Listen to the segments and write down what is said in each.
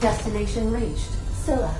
Destination reached. Scylla.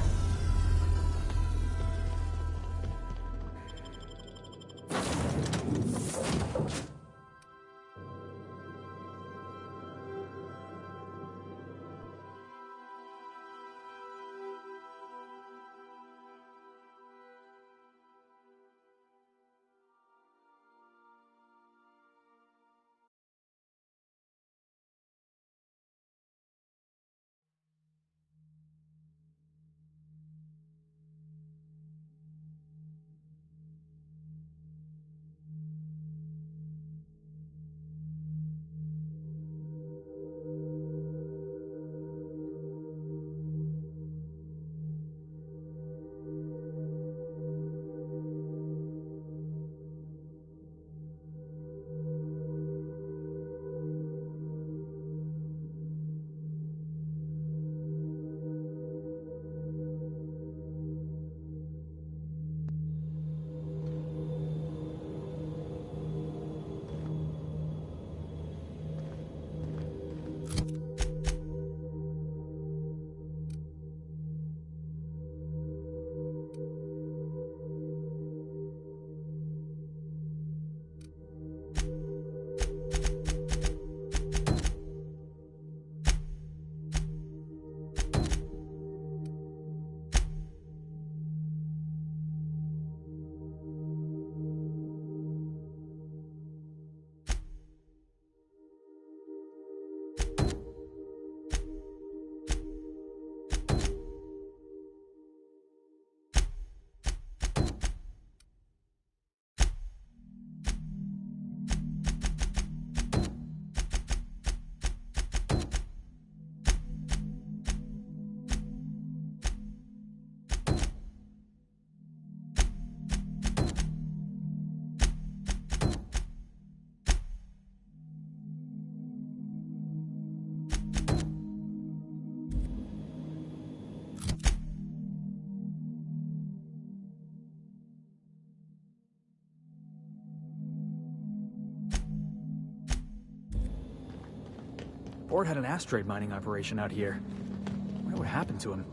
Ford had an asteroid mining operation out here. I wonder what happened to him.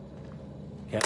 Yeah.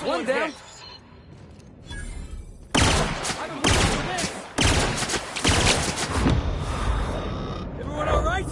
One down. Everyone all right?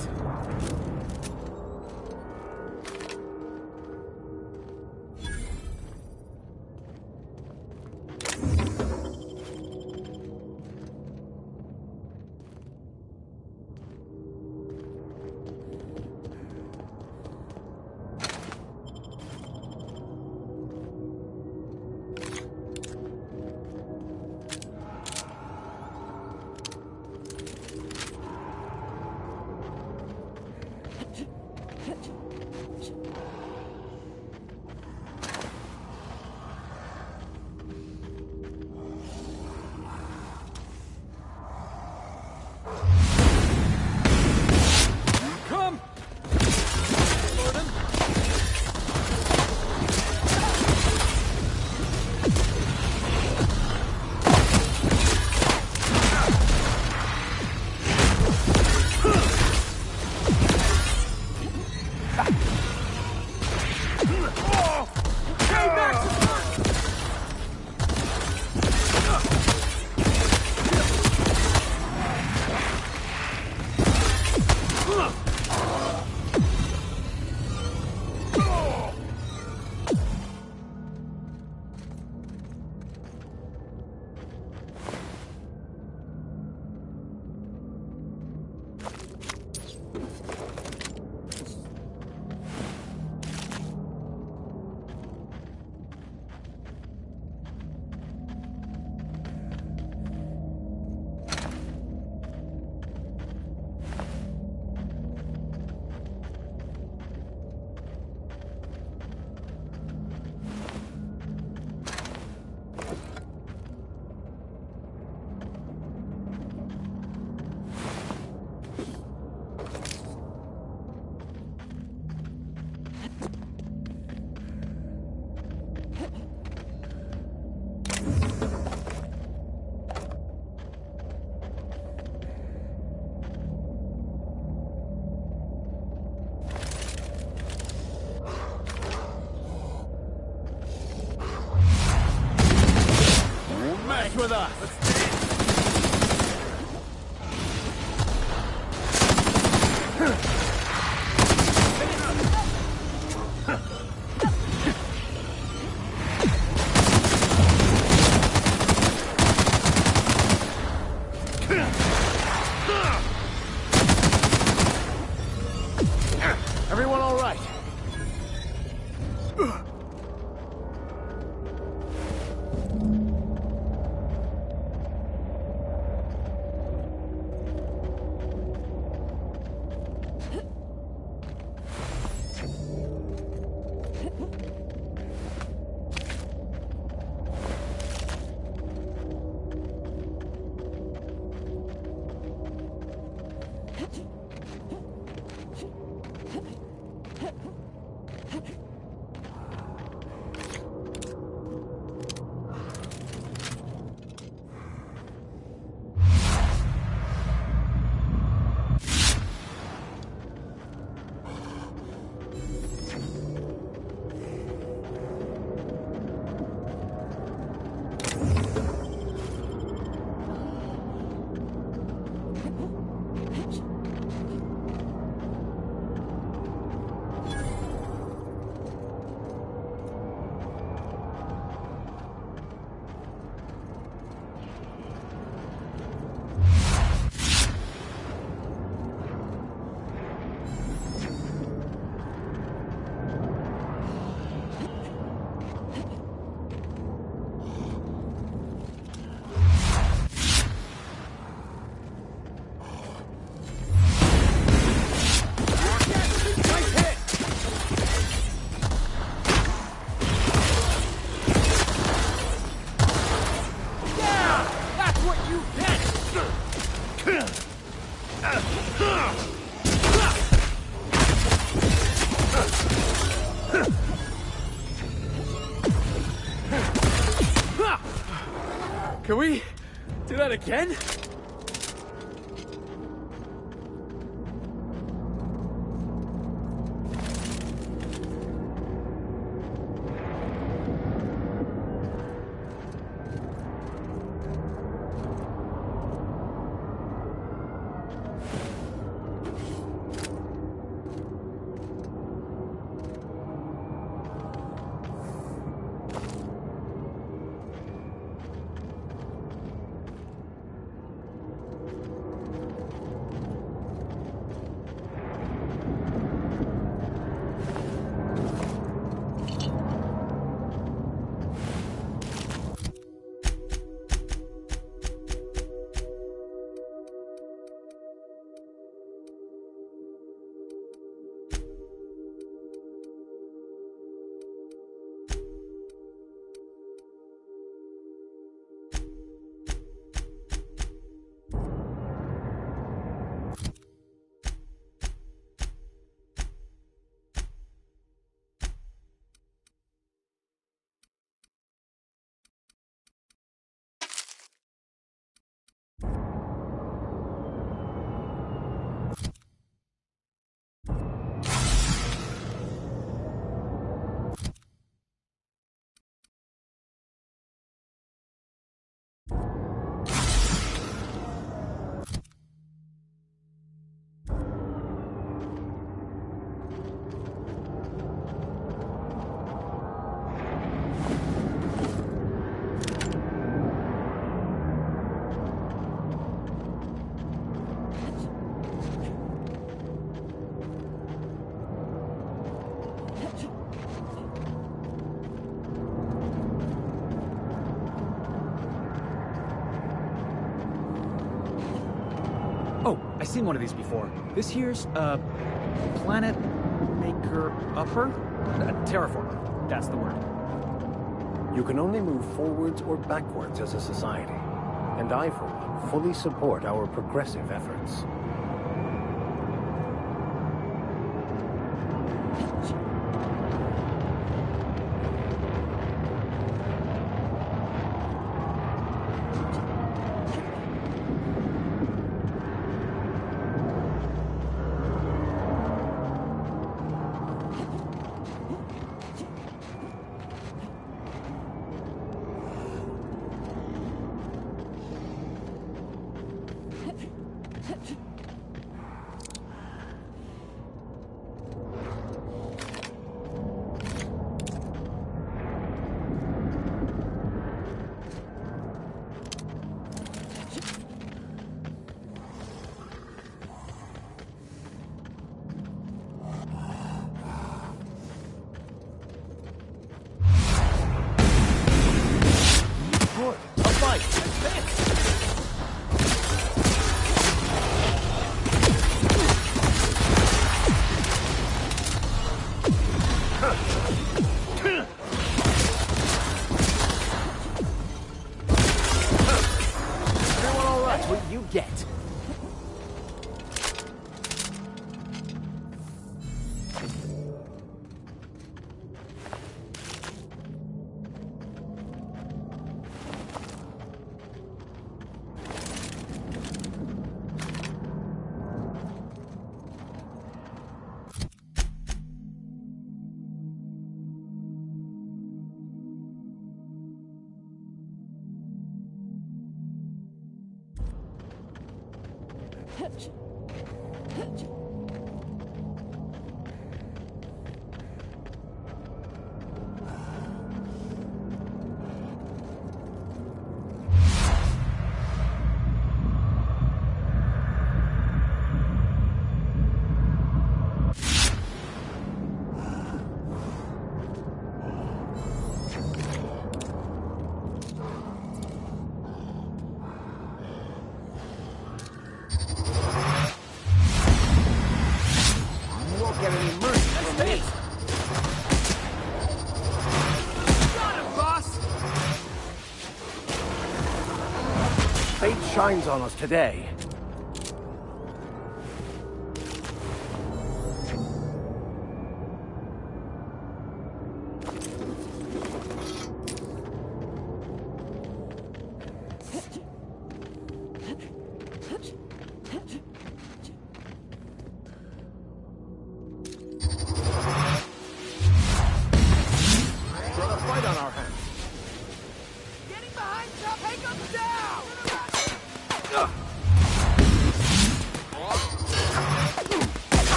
With us. Everyone all right? Can we do that again? I seen one of these before. This here's, Planet Maker Upper? Terraformer. That's the word. You can only move forwards or backwards as a society. And I, for one, fully support our progressive efforts. Fate shines on us today.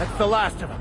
That's the last of them.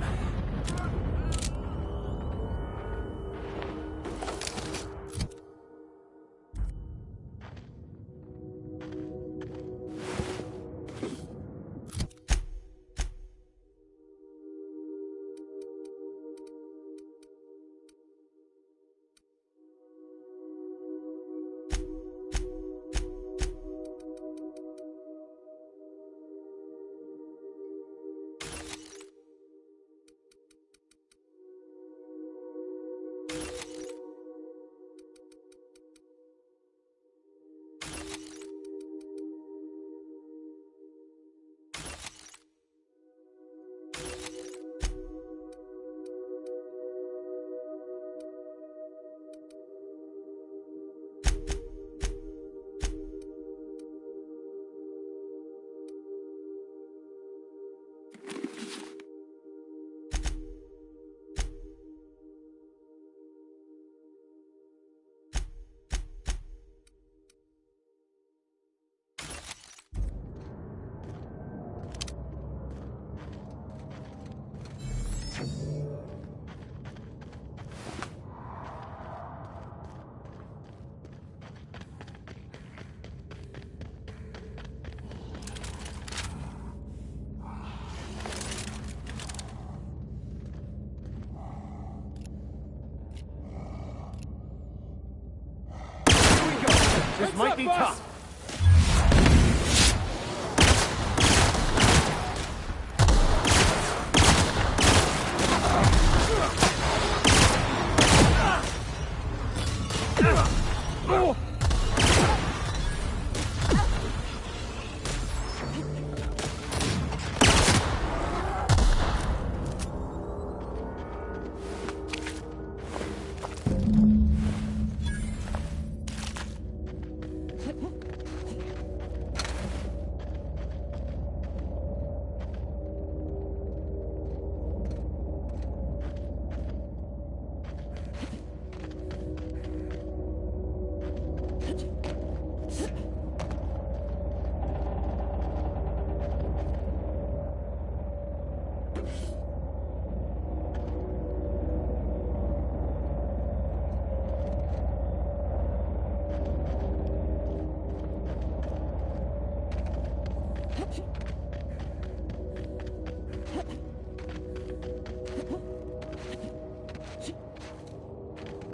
This might be tough.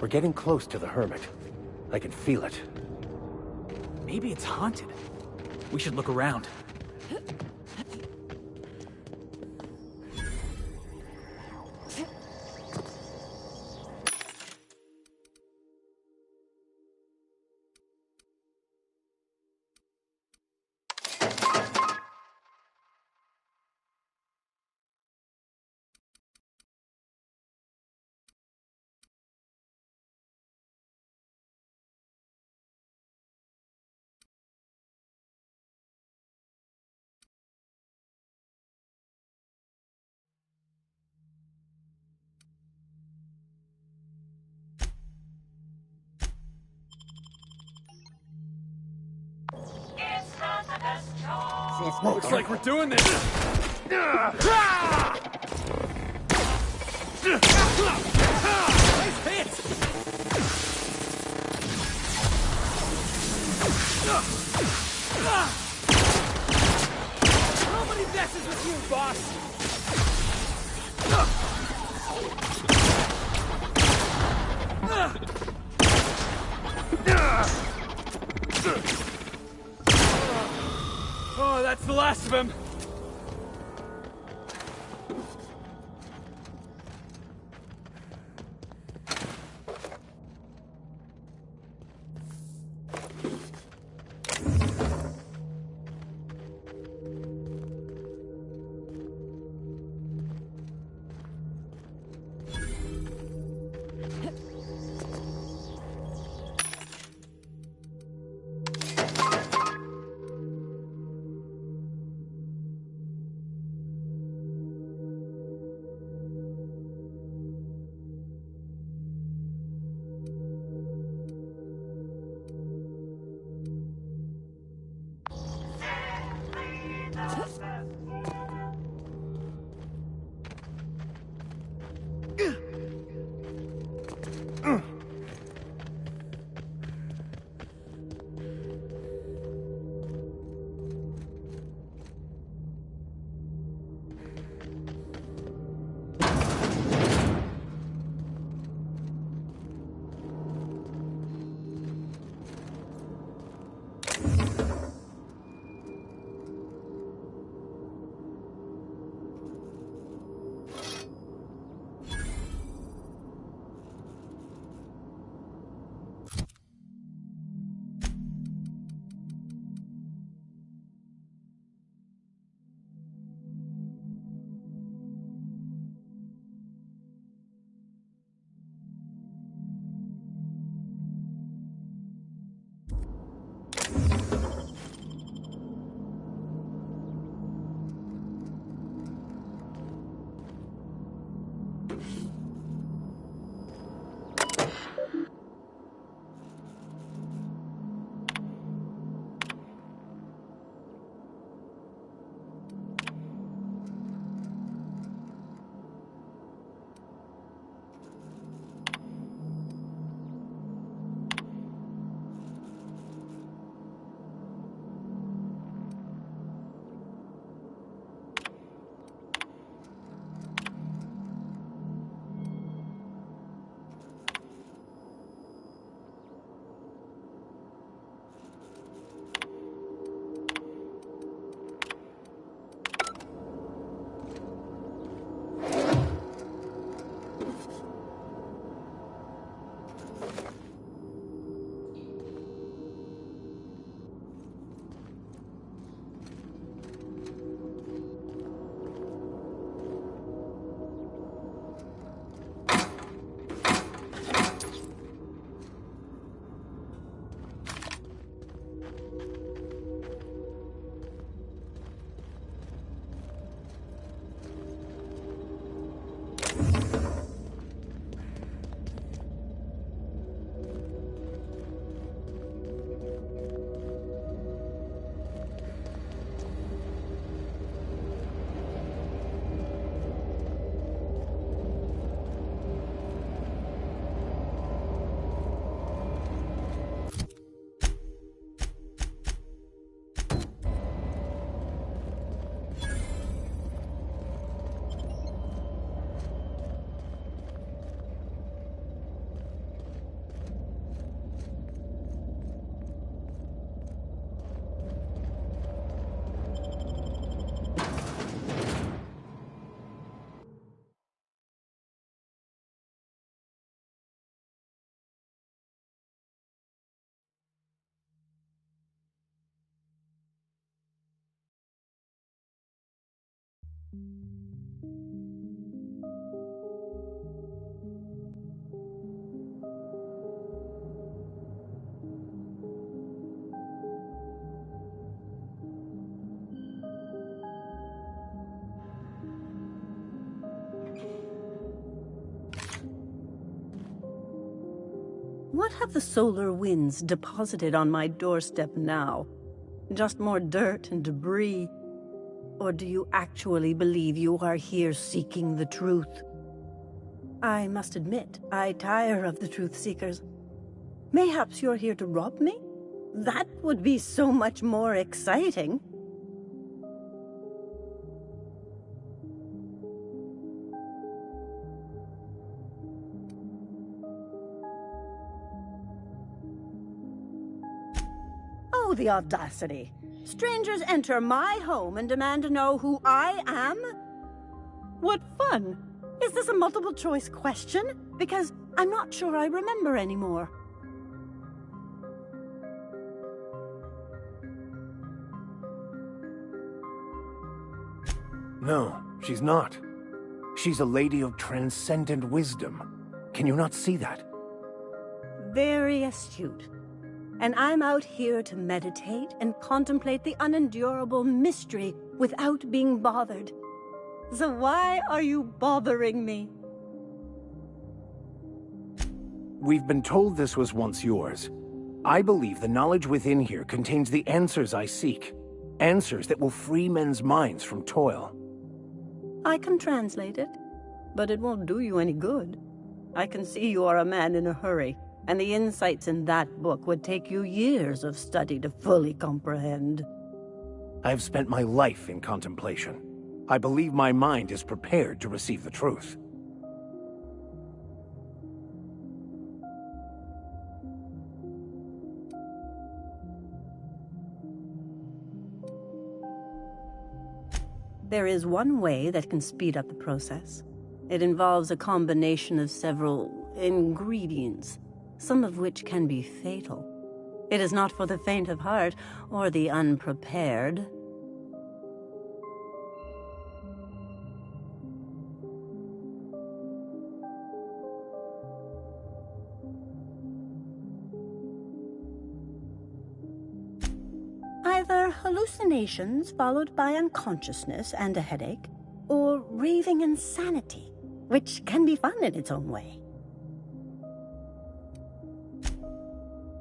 We're getting close to the hermit. I can feel it. Maybe it's haunted. We should look around. Looks like we're doing this. Nice hit! How many messes with you, boss? Oh, that's the last of him. What have the solar winds deposited on my doorstep now? Just more dirt and debris? Or do you actually believe you are here seeking the truth? I must admit, I tire of the truth seekers. Mayhaps you're here to rob me? That would be so much more exciting. Oh, the audacity. Strangers enter my home and demand to know who I am? What fun! Is this a multiple choice question? Because I'm not sure I remember anymore. No, she's not. She's a lady of transcendent wisdom. Can you not see that? Very astute. And I'm out here to meditate and contemplate the unendurable mystery without being bothered. So why are you bothering me? We've been told this was once yours. I believe the knowledge within here contains the answers I seek. Answers that will free men's minds from toil. I can translate it, but it won't do you any good. I can see you are a man in a hurry, and the insights in that book would take you years of study to fully comprehend. I've spent my life in contemplation. I believe my mind is prepared to receive the truth. There is one way that can speed up the process. It involves a combination of several ingredients, some of which can be fatal. It is not for the faint of heart or the unprepared. Either hallucinations followed by unconsciousness and a headache, or raving insanity, which can be fun in its own way.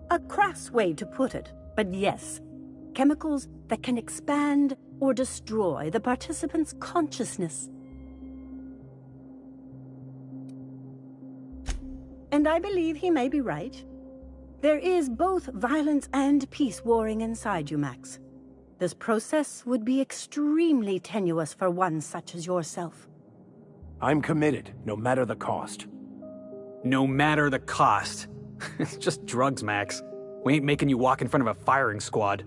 A crass way to put it, but yes, chemicals that can expand or destroy the participant's consciousness. And I believe he may be right. There is both violence and peace warring inside you, Max. This process would be extremely tenuous for one such as yourself. I'm committed, no matter the cost. No matter the cost. It's just drugs, Max. We ain't making you walk in front of a firing squad.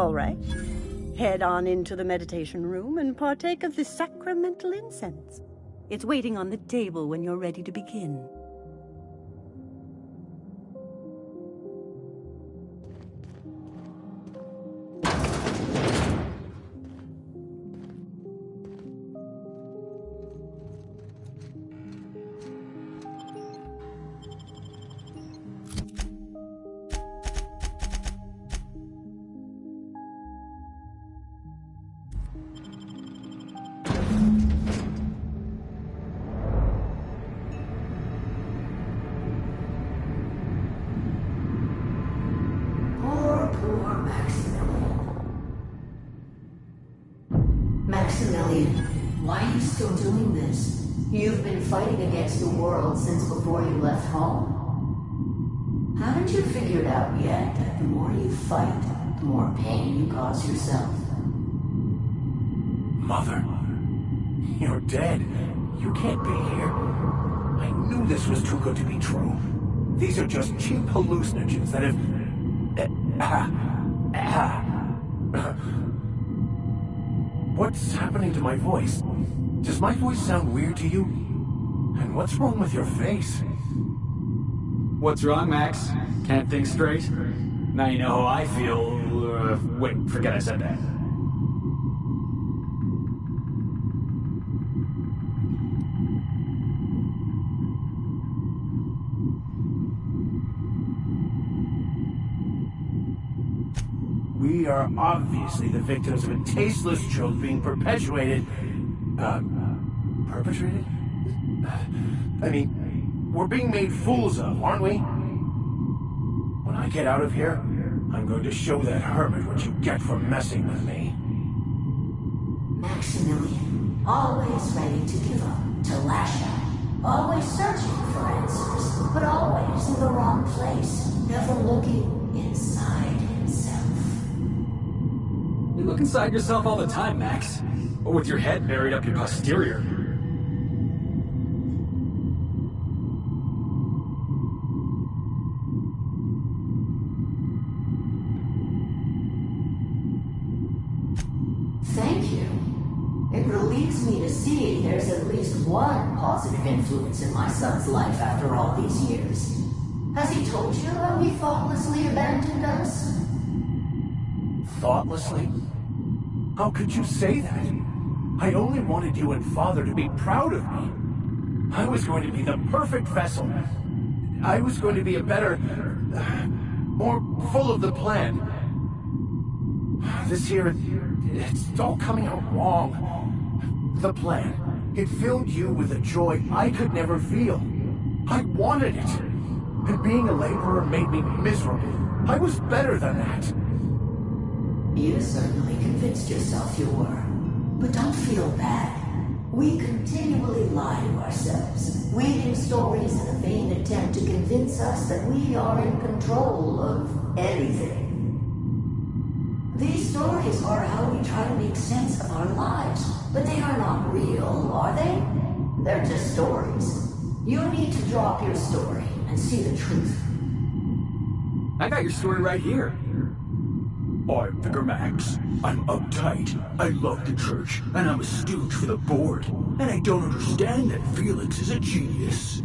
All right. Head on into the meditation room and partake of the sacramental incense. It's waiting on the table when you're ready to begin. Maximilian, why are you still doing this? You've been fighting against the world since before you left home. Haven't you figured out yet that the more you fight, the more pain you cause yourself? Mother, you're dead. You can't be here. I knew this was too good to be true. These are just cheap hallucinogens that have... What's happening to my voice? Does my voice sound weird to you? And what's wrong with your face? What's wrong, Max? Can't think straight? Now you know how I feel. Wait, forget I said that. We are obviously the victims of a tasteless joke being perpetuated... perpetrated? I mean, we're being made fools of, aren't we? When I get out of here, I'm going to show that hermit what you get for messing with me. Maximilian, always ready to give up, to lash out. Always searching for answers, but always in the wrong place. Never looking inside himself. You look inside yourself all the time, Max. Or with your head buried up your posterior. Thank you. It relieves me to see there's at least one positive influence in my son's life after all these years. Has he told you how he thoughtlessly abandoned us? Thoughtlessly? How could you say that? I only wanted you and Father to be proud of me. I was going to be the perfect vessel. I was going to be a better... more full of the plan. This here, it's all coming out wrong. The plan, it filled you with a joy I could never feel. I wanted it. And being a laborer made me miserable. I was better than that. You certainly convinced yourself you were. But don't feel bad. We continually lie to ourselves, weaving stories in a vain attempt to convince us that we are in control of anything. These stories are how we try to make sense of our lives, but they are not real, are they? They're just stories. You need to drop your story and see the truth. I got your story right here. I'm Vicar Max. I'm uptight. I love the church, and I'm a stooge for the board. And I don't understand that Felix is a genius.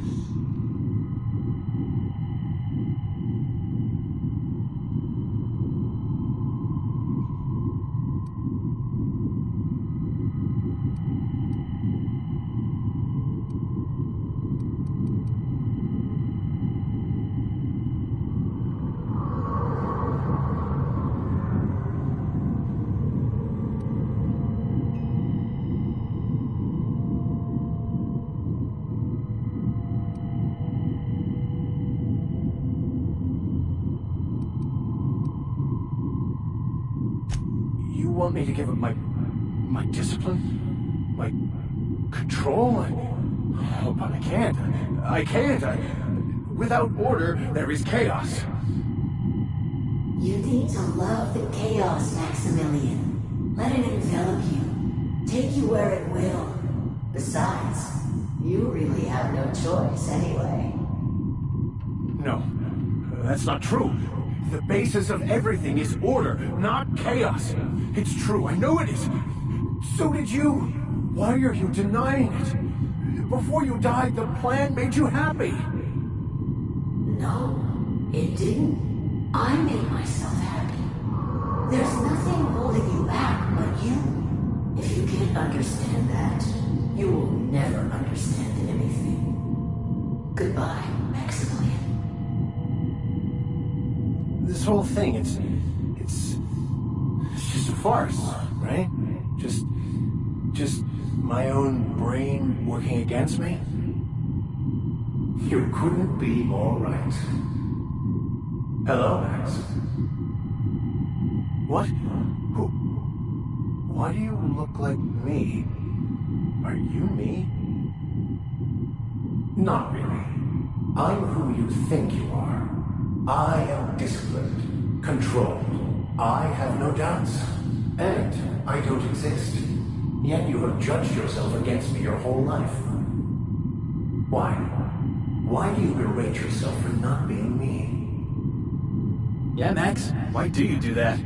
You want me to give up my discipline? My control? Oh, but I can't. I can't. Without order, there is chaos. You need to love the chaos, Maximilian. Let it envelop you. Take you where it will. Besides, you really have no choice anyway. No, that's not true. The basis of everything is order, not chaos. It's true, I know it is. So did you. Why are you denying it? Before you died, the plan made you happy. No, it didn't. I made myself happy. There's nothing holding you back but you. If you can't understand that, you will never understand anything. Goodbye, Maximilian. This whole thing, it's just a farce, right? Just my own brain working against me? You couldn't be more right. Hello, Max. What? Who? Why do you look like me? Are you me? Not really. I'm who you think you are. I am disciplined, controlled. I have no doubts. And I don't exist. Yet you have judged yourself against me your whole life. Why? Why do you berate yourself for not being me? Yeah, Max, why do you do that?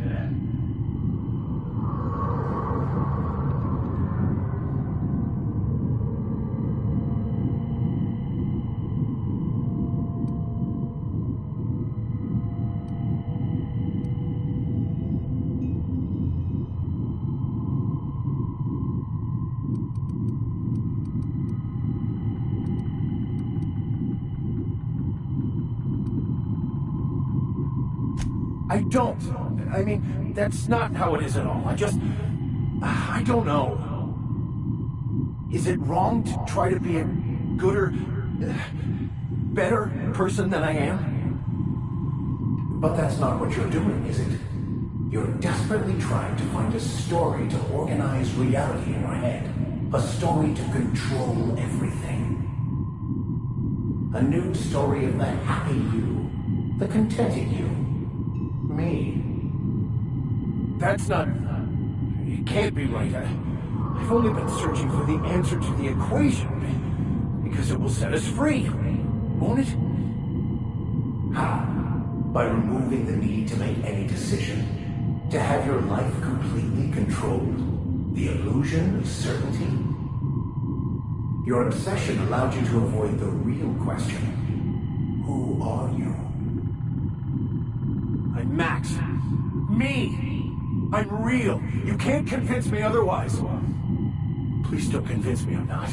I don't. I mean, that's not how it is at all. I don't know. Is it wrong to try to be a gooder, better person than I am? But that's not what you're doing, is it? You're desperately trying to find a story to organize reality in your head. A story to control everything. A new story of the happy you, the contented you. Me. That's not... It can't be right. I've only been searching for the answer to the equation. Because it will set us free. Won't it? How? By removing the need to make any decision. To have your life completely controlled. The illusion of certainty. Your obsession allowed you to avoid the real question. Who are you? I'm Max. Me! I'm real. You can't convince me otherwise. Please don't convince me I'm not.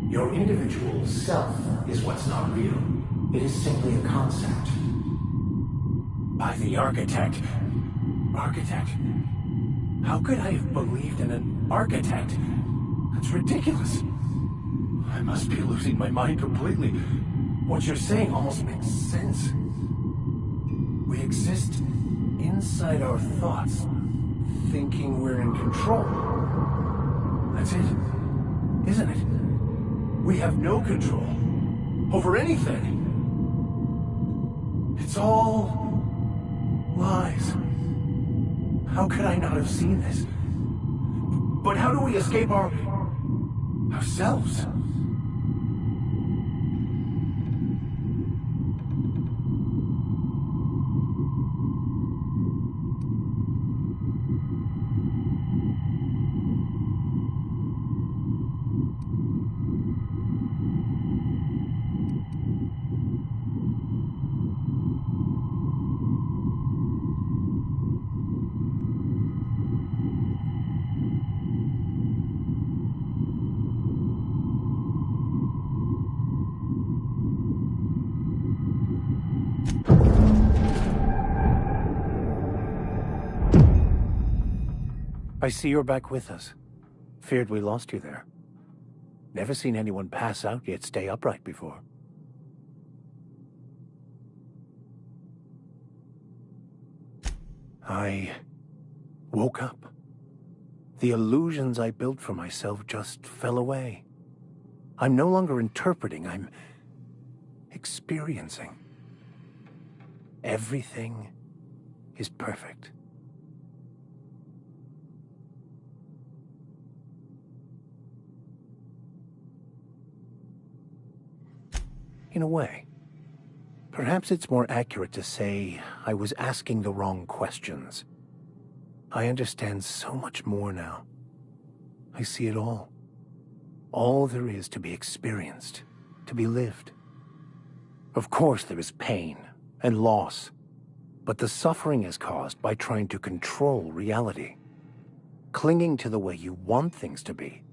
Your individual self is what's not real. It is simply a concept. By the architect. Architect? How could I have believed in an architect? That's ridiculous. I must be losing my mind completely. What you're saying almost makes sense. We exist inside our thoughts, thinking we're in control. That's it, isn't it? We have no control over anything. It's all lies. How could I not have seen this? But how do we escape ourselves? I see you're back with us. Feared we lost you there. Never seen anyone pass out yet stay upright before. I woke up. The illusions I built for myself just fell away. I'm no longer interpreting, I'm experiencing. Everything is perfect. In a way. Perhaps it's more accurate to say I was asking the wrong questions. I understand so much more now. I see it all. All there is to be experienced, to be lived. Of course there is pain and loss, but the suffering is caused by trying to control reality. Clinging to the way you want things to be,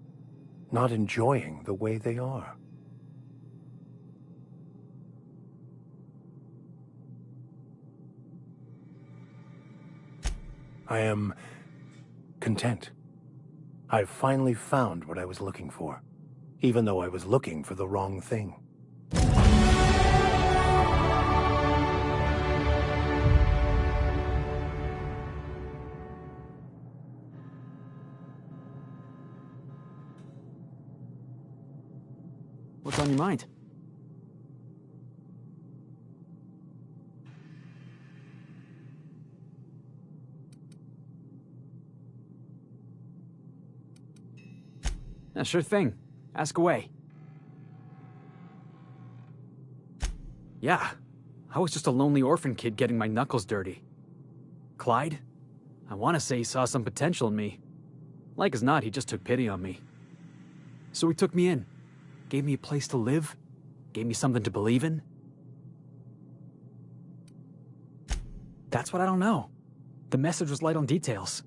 not enjoying the way they are. I am content. I've finally found what I was looking for, even though I was looking for the wrong thing. What's on your mind? Yeah, sure thing. Ask away. Yeah, I was just a lonely orphan kid getting my knuckles dirty. Clyde? I want to say he saw some potential in me. Like as not, he just took pity on me. So he took me in. Gave me a place to live. Gave me something to believe in. That's what I don't know. The message was light on details.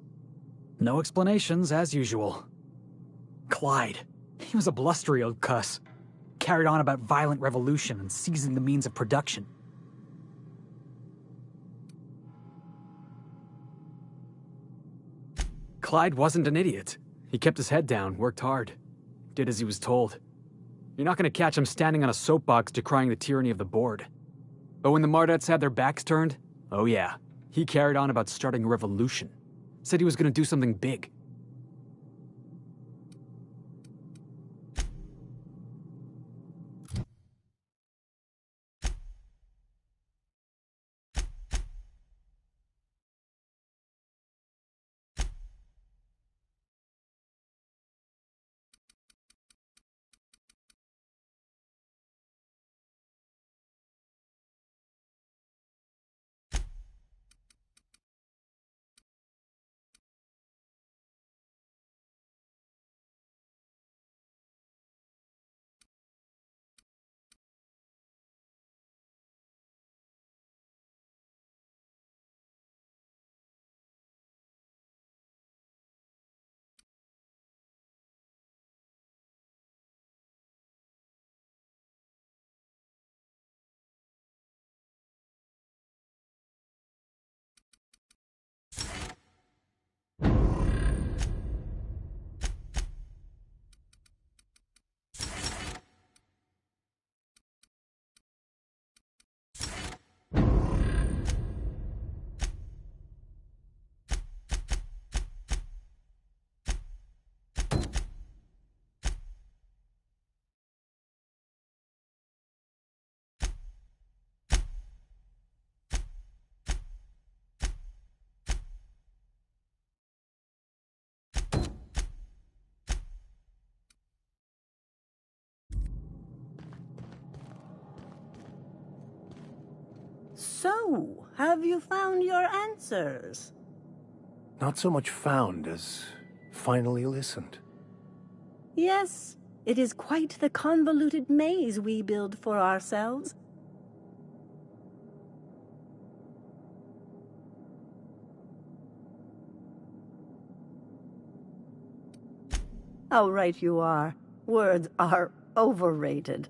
No explanations, as usual. Clyde. He was a blustery old cuss. Carried on about violent revolution and seizing the means of production. Clyde wasn't an idiot. He kept his head down, worked hard. Did as he was told. You're not gonna catch him standing on a soapbox decrying the tyranny of the board. But when the Mardettes had their backs turned, oh yeah, he carried on about starting a revolution. Said he was gonna do something big. So, have you found your answers? Not so much found as finally listened. Yes, it is quite the convoluted maze we build for ourselves. How right you are. Words are overrated.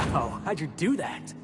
Wow, how'd you do that?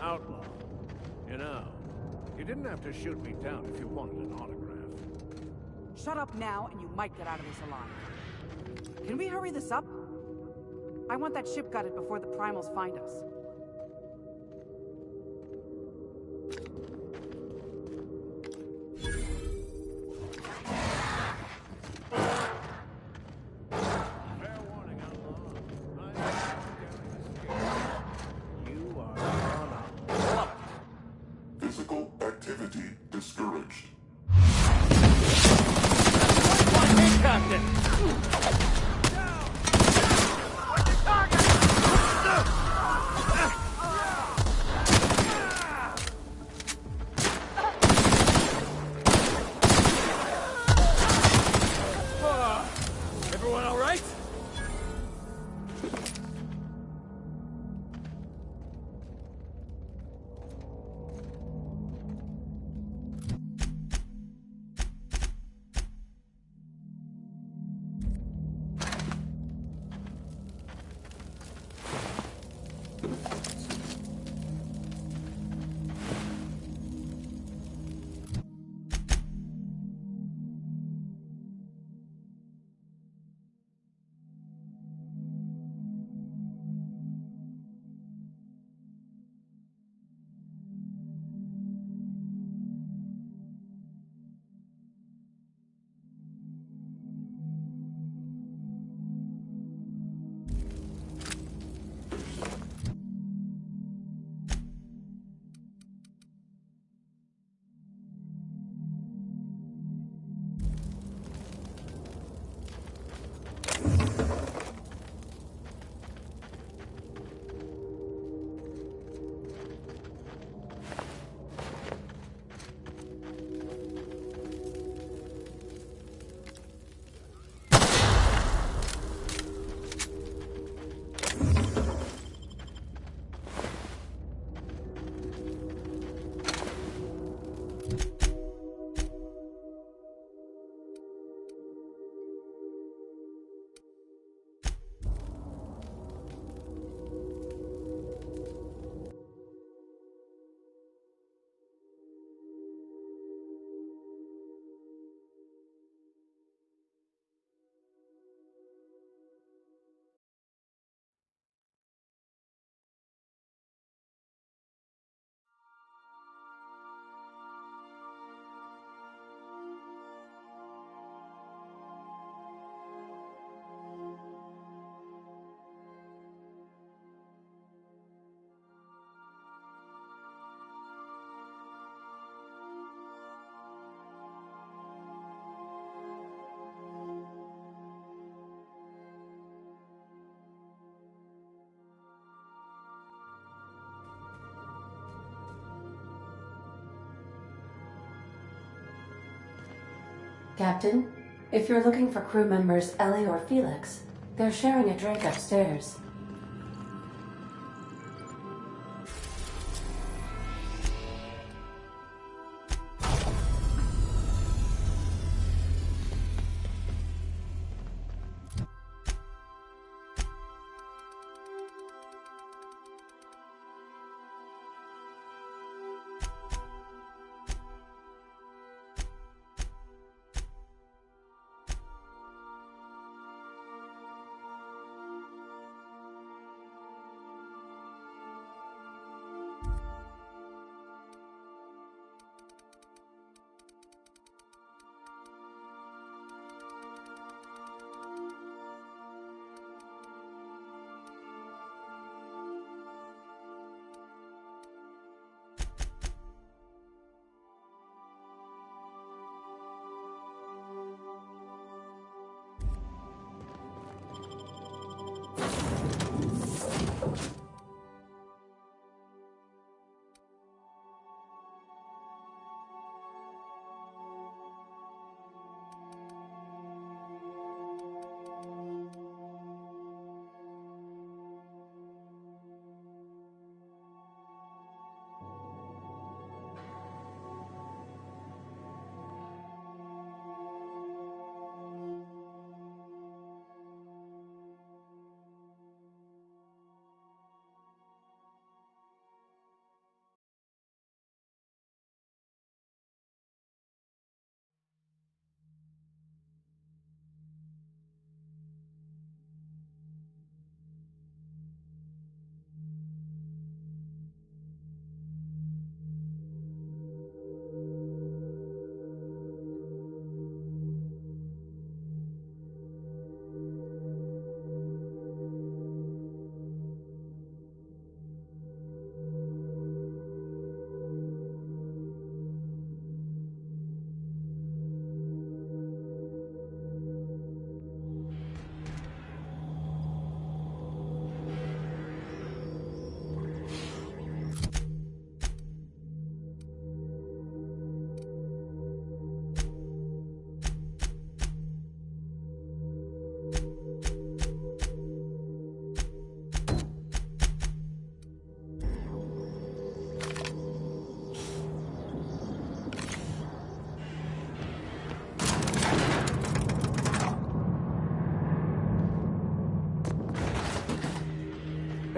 Outlaw. You know, you didn't have to shoot me down if you wanted an autograph. Shut up now, and you might get out of this alive. Can we hurry this up? I want that ship gutted before the primals find us. Fair warning, Outlaw. I am you are on a block. Physical activity discouraged. Hey, Captain! Everyone all right? Captain, if you're looking for crew members Ellie or Felix, they're sharing a drink upstairs.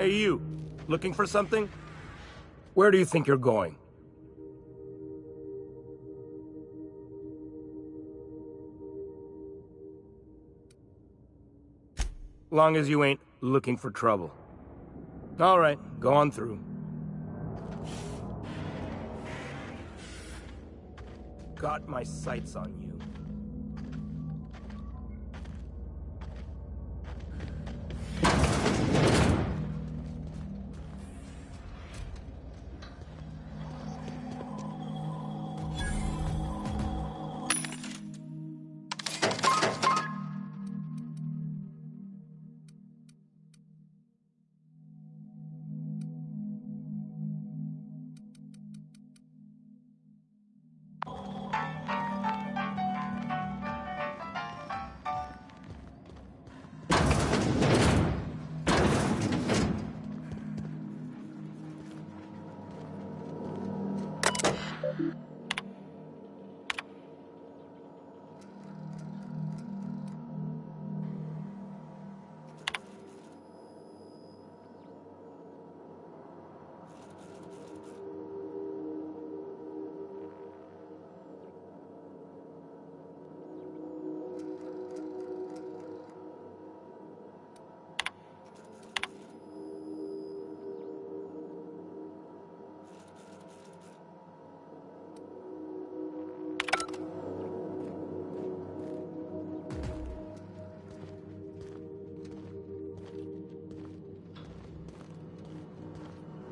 Hey, you. Looking for something? Where do you think you're going? Long as you ain't looking for trouble. All right, go on through. Got my sights on you.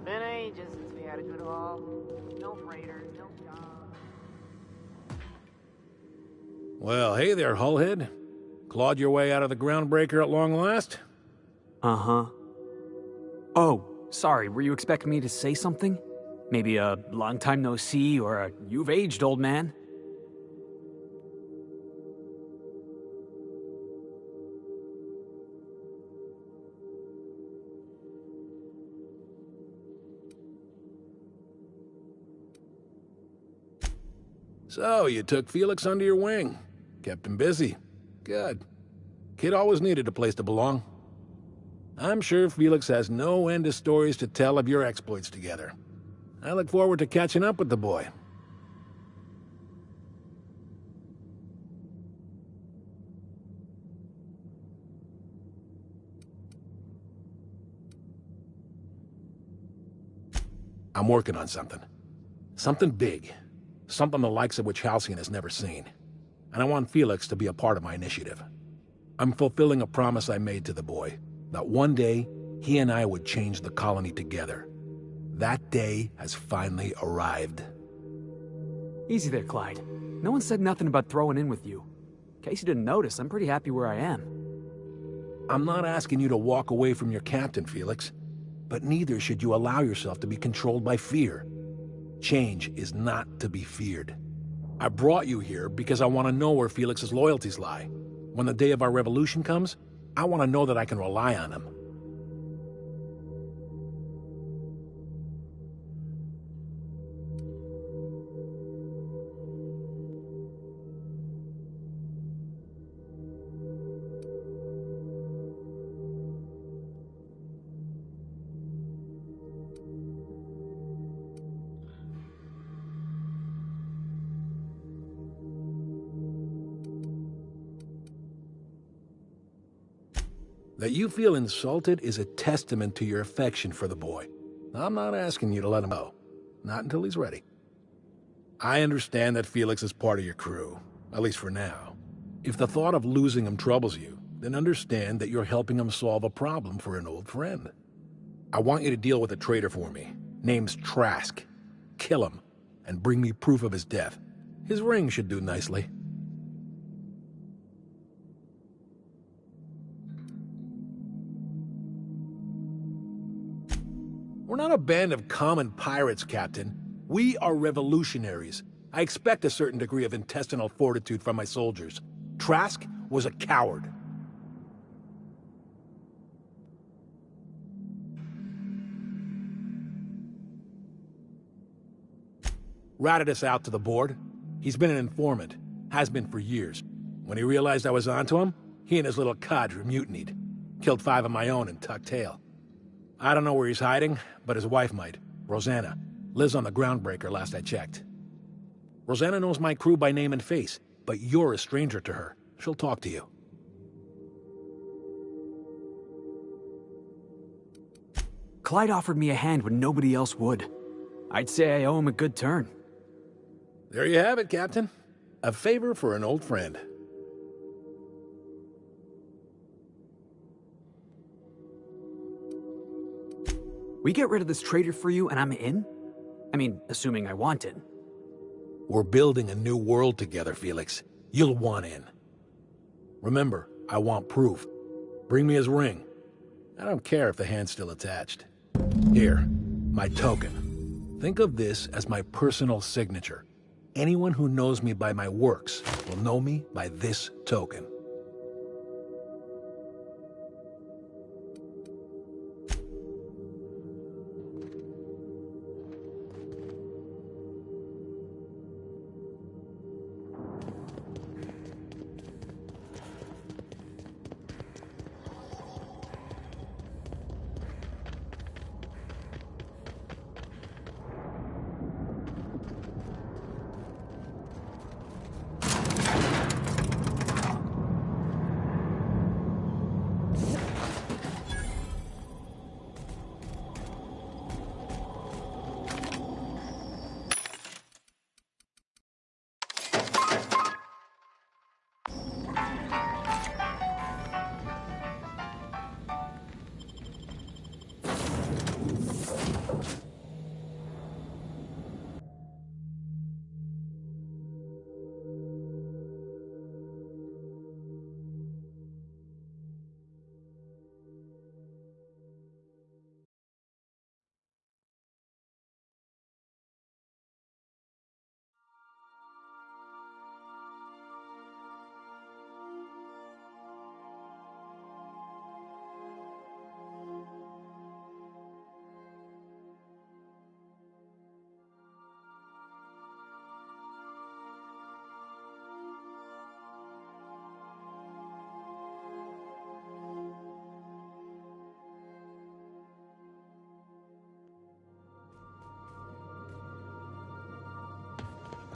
Been ages since we had a good haul. No freighters, no jobs. Well, hey there, Hullhead. Clawed your way out of the groundbreaker at long last? Uh-huh. Oh, sorry, were you expecting me to say something? Maybe a long time no see, or a you've aged, old man? So, you took Felix under your wing. Kept him busy. Good. Kid always needed a place to belong. I'm sure Felix has no end of stories to tell of your exploits together. I look forward to catching up with the boy. I'm working on something. Something big. Something the likes of which Halcyon has never seen. And I want Felix to be a part of my initiative. I'm fulfilling a promise I made to the boy, that one day, he and I would change the colony together. That day has finally arrived. Easy there, Clyde. No one said nothing about throwing in with you. In case you didn't notice, I'm pretty happy where I am. I'm not asking you to walk away from your captain, Felix. But neither should you allow yourself to be controlled by fear. Change is not to be feared. I brought you here because I want to know where Felix's loyalties lie. When the day of our revolution comes, I want to know that I can rely on him. That you feel insulted is a testament to your affection for the boy. I'm not asking you to let him go. Not until he's ready. I understand that Felix is part of your crew, at least for now. If the thought of losing him troubles you, then understand that you're helping him solve a problem for an old friend. I want you to deal with a traitor for me. Name's Trask. Kill him, and bring me proof of his death. His ring should do nicely. We're not a band of common pirates, Captain. We are revolutionaries. I expect a certain degree of intestinal fortitude from my soldiers. Trask was a coward. Ratted us out to the board. He's been an informant. Has been for years. When he realized I was onto him, he and his little cadre mutinied. Killed 5 of my own and tucked tail. I don't know where he's hiding, but his wife might. Rosanna. Lives on the Groundbreaker last I checked. Rosanna knows my crew by name and face, but you're a stranger to her. She'll talk to you. Clyde offered me a hand when nobody else would. I'd say I owe him a good turn. There you have it, Captain. A favor for an old friend. We get rid of this traitor for you and I'm in? I mean, assuming I want it. We're building a new world together, Felix. You'll want in. Remember, I want proof. Bring me his ring. I don't care if the hand's still attached. Here, my token. Think of this as my personal signature. Anyone who knows me by my works will know me by this token.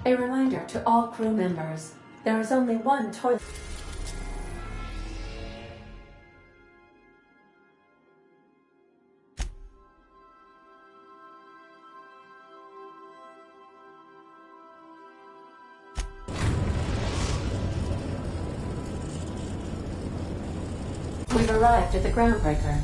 A reminder to all crew members, there is only one toilet. We've arrived at the Groundbreaker.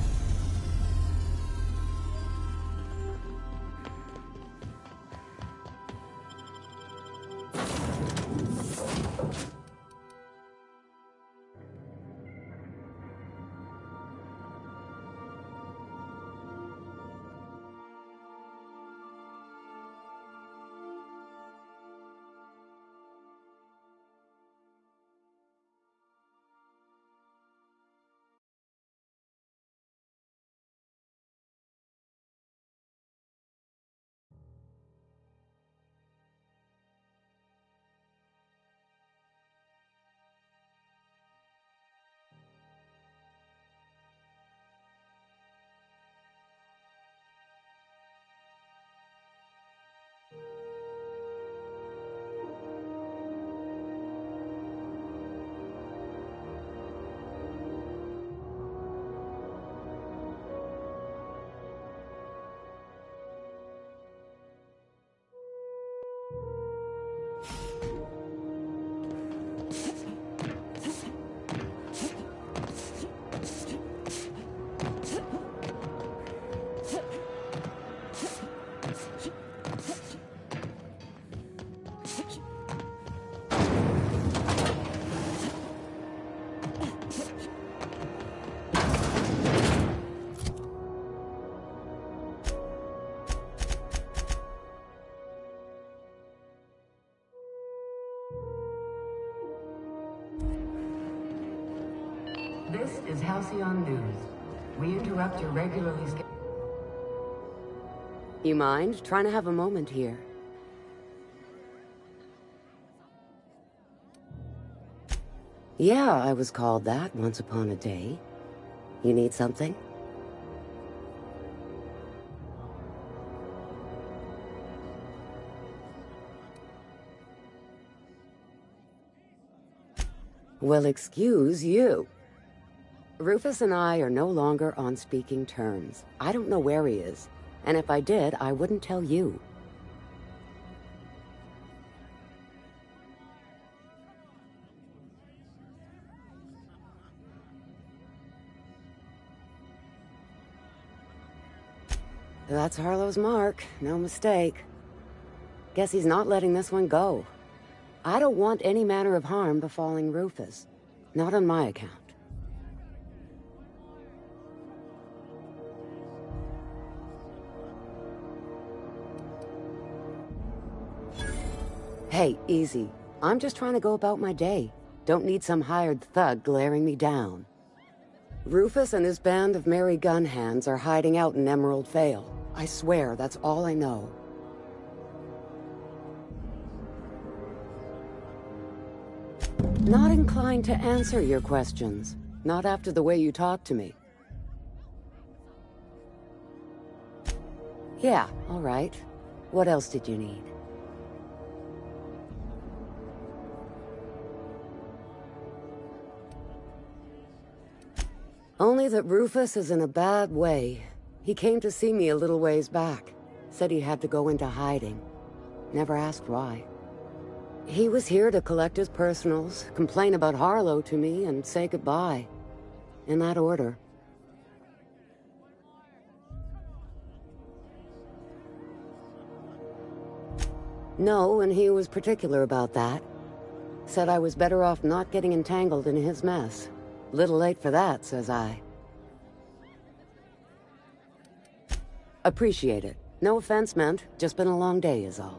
This is Halcyon News. We interrupt your regularly scheduled... You mind trying to have a moment here? Yeah, I was called that once upon a day. You need something? Well, excuse you. Rufus and I are no longer on speaking terms. I don't know where he is, and if I did, I wouldn't tell you. That's Harlow's mark, no mistake. Guess he's not letting this one go. I don't want any manner of harm befalling Rufus. Not on my account. Hey, easy. I'm just trying to go about my day. Don't need some hired thug glaring me down. Rufus and his band of merry gun hands are hiding out in Emerald Vale. I swear, that's all I know. Not inclined to answer your questions. Not after the way you talk to me. Yeah, all right. What else did you need? Only that Rufus is in a bad way. He came to see me a little ways back. Said he had to go into hiding. Never asked why. He was here to collect his personals, complain about Harlow to me, and say goodbye. In that order. No, and he was particular about that. Said I was better off not getting entangled in his mess. Little late for that, says I. Appreciate it. No offense meant. Just been a long day is all.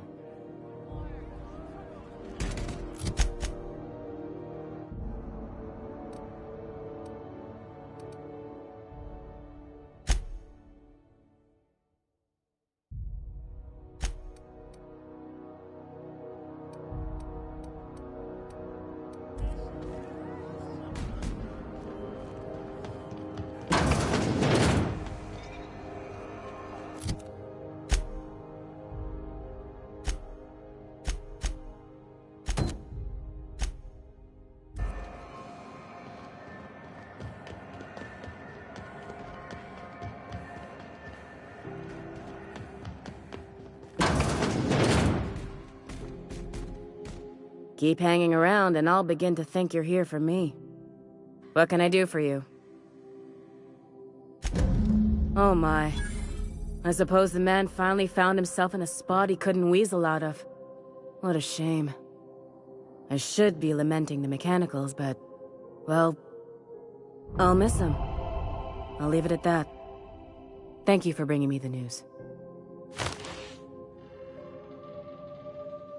Keep hanging around and I'll begin to think you're here for me. What can I do for you? Oh my. I suppose the man finally found himself in a spot he couldn't weasel out of. What a shame. I should be lamenting the mechanicals, but... well... I'll miss him. I'll leave it at that. Thank you for bringing me the news.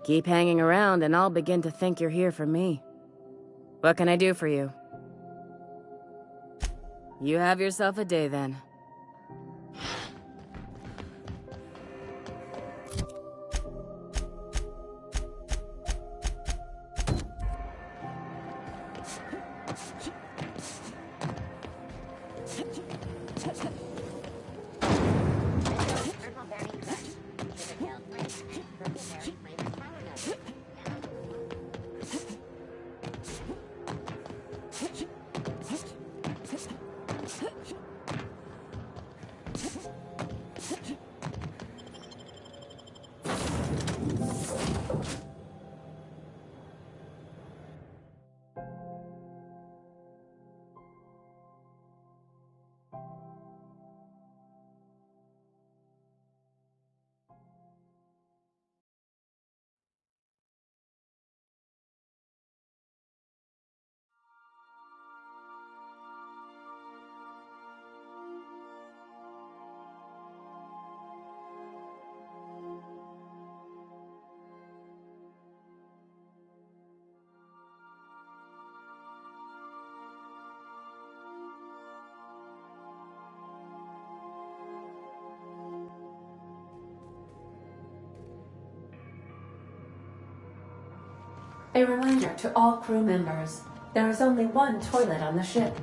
Keep hanging around and I'll begin to think you're here for me. What can I do for you? You have yourself a day then. A reminder to all crew members, there is only one toilet on the ship.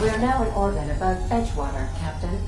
We are now in orbit above Edgewater, Captain.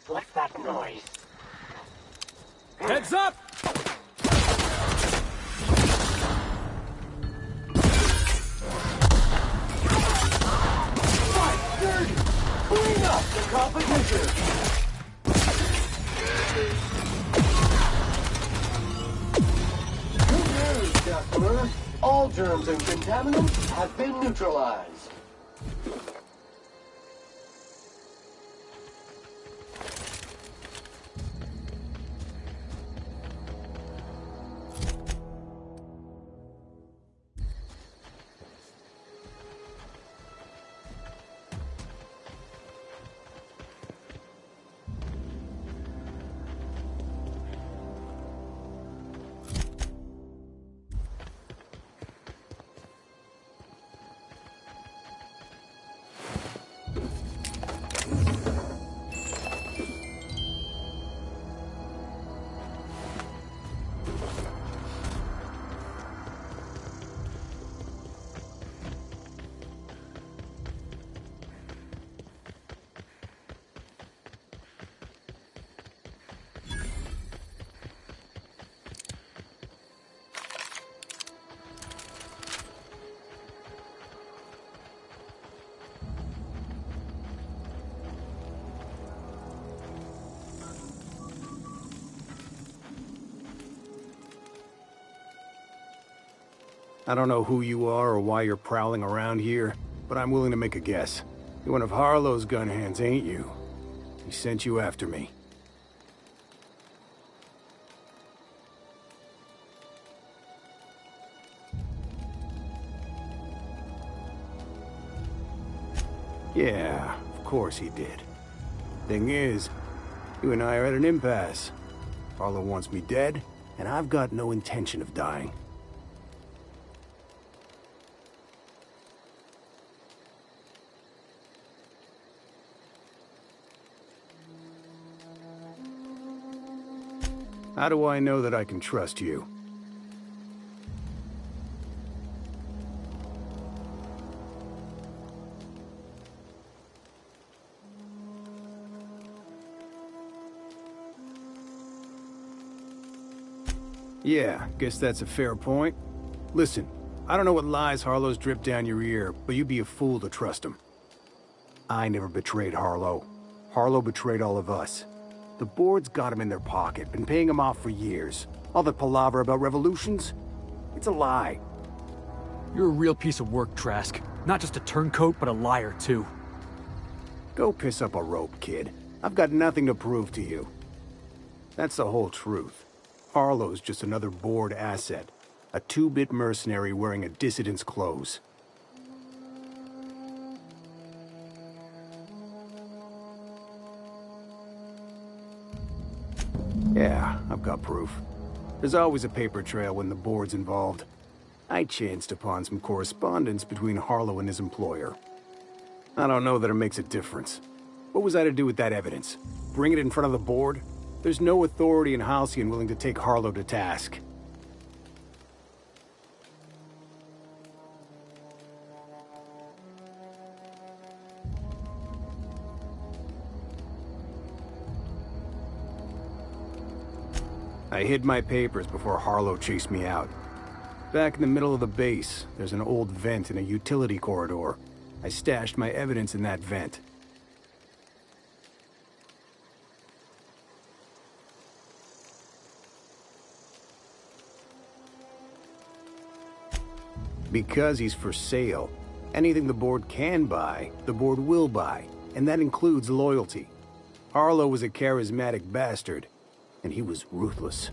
What's that noise? Heads up! Fight dirty! Clean up the competition! Good news, customer. All germs and contaminants have been neutralized. I don't know who you are or why you're prowling around here, but I'm willing to make a guess. You're one of Harlow's gun hands, ain't you? He sent you after me. Yeah, of course he did. Thing is, you and I are at an impasse. Harlow wants me dead, and I've got no intention of dying. How do I know that I can trust you? Yeah, guess that's a fair point. Listen, I don't know what lies Harlow's dripped down your ear, but you'd be a fool to trust him. I never betrayed Harlow. Harlow betrayed all of us. The board's got him in their pocket, been paying him off for years. All the palaver about revolutions? It's a lie. You're a real piece of work, Trask. Not just a turncoat, but a liar, too. Go piss up a rope, kid. I've got nothing to prove to you. That's the whole truth. Harlow's just another board asset. A two-bit mercenary wearing a dissident's clothes. Yeah, I've got proof. There's always a paper trail when the board's involved. I chanced upon some correspondence between Harlow and his employer. I don't know that it makes a difference. What was I to do with that evidence? Bring it in front of the board? There's no authority in Halcyon willing to take Harlow to task. I hid my papers before Harlow chased me out. Back in the middle of the base, there's an old vent in a utility corridor. I stashed my evidence in that vent. Because he's for sale. Anything the board can buy, the board will buy, and that includes loyalty. Harlow was a charismatic bastard, and he was ruthless.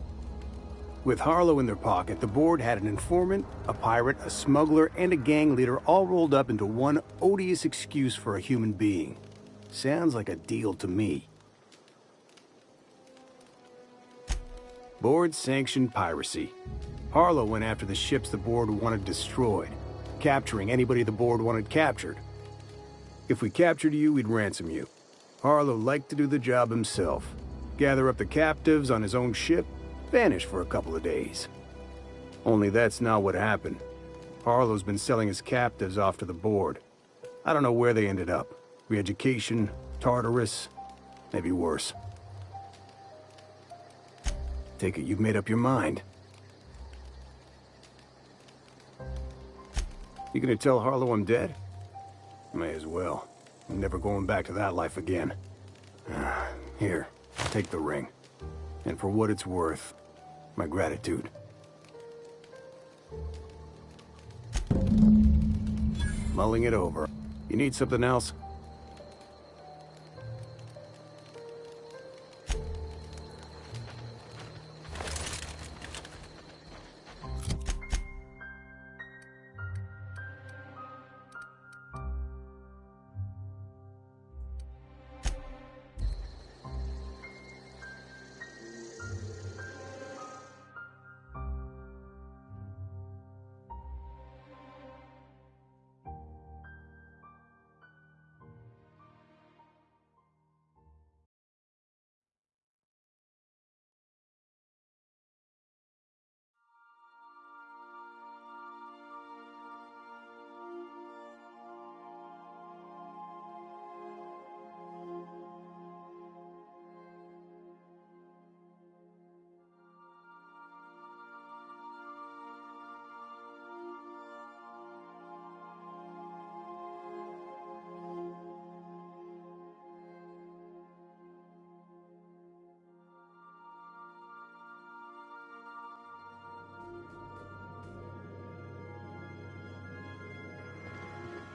With Harlow in their pocket, the board had an informant, a pirate, a smuggler, and a gang leader all rolled up into one odious excuse for a human being. Sounds like a deal to me. Board-sanctioned piracy. Harlow went after the ships the board wanted destroyed, capturing anybody the board wanted captured. If we captured you, we'd ransom you. Harlow liked to do the job himself. Gather up the captives on his own ship, vanish for a couple of days. Only that's not what happened. Harlow's been selling his captives off to the board. I don't know where they ended up. Re-education, Tartarus, maybe worse. Take it you've made up your mind. You gonna tell Harlow I'm dead? May as well. I'm never going back to that life again. Here, take the ring. And for what it's worth, my gratitude. Mulling it over. You need something else?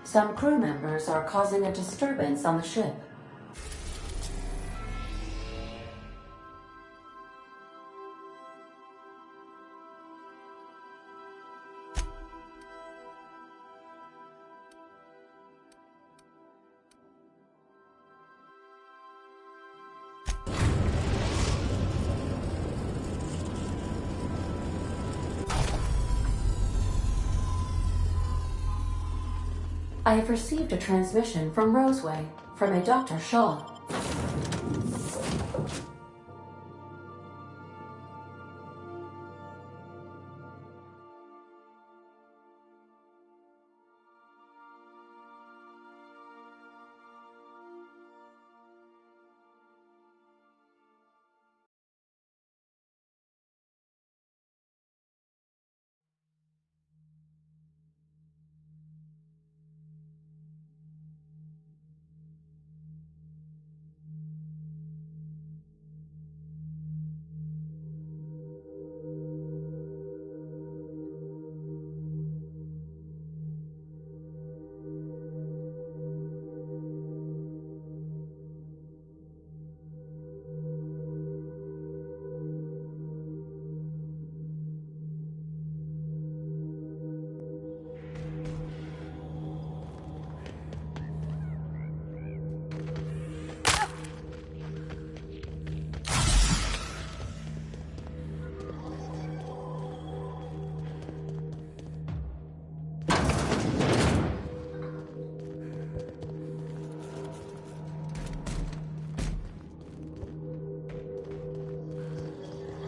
Some crew members are causing a disturbance on the ship. I have received a transmission from Roseway, from a Dr. Shaw.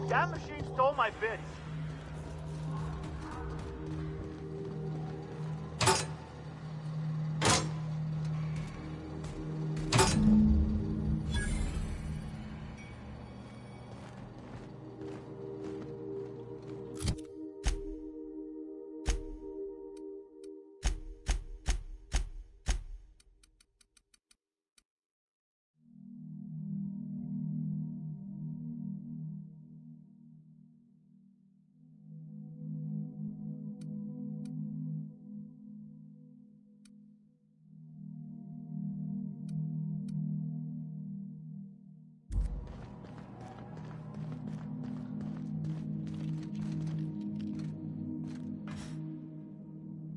That machine stole my bits.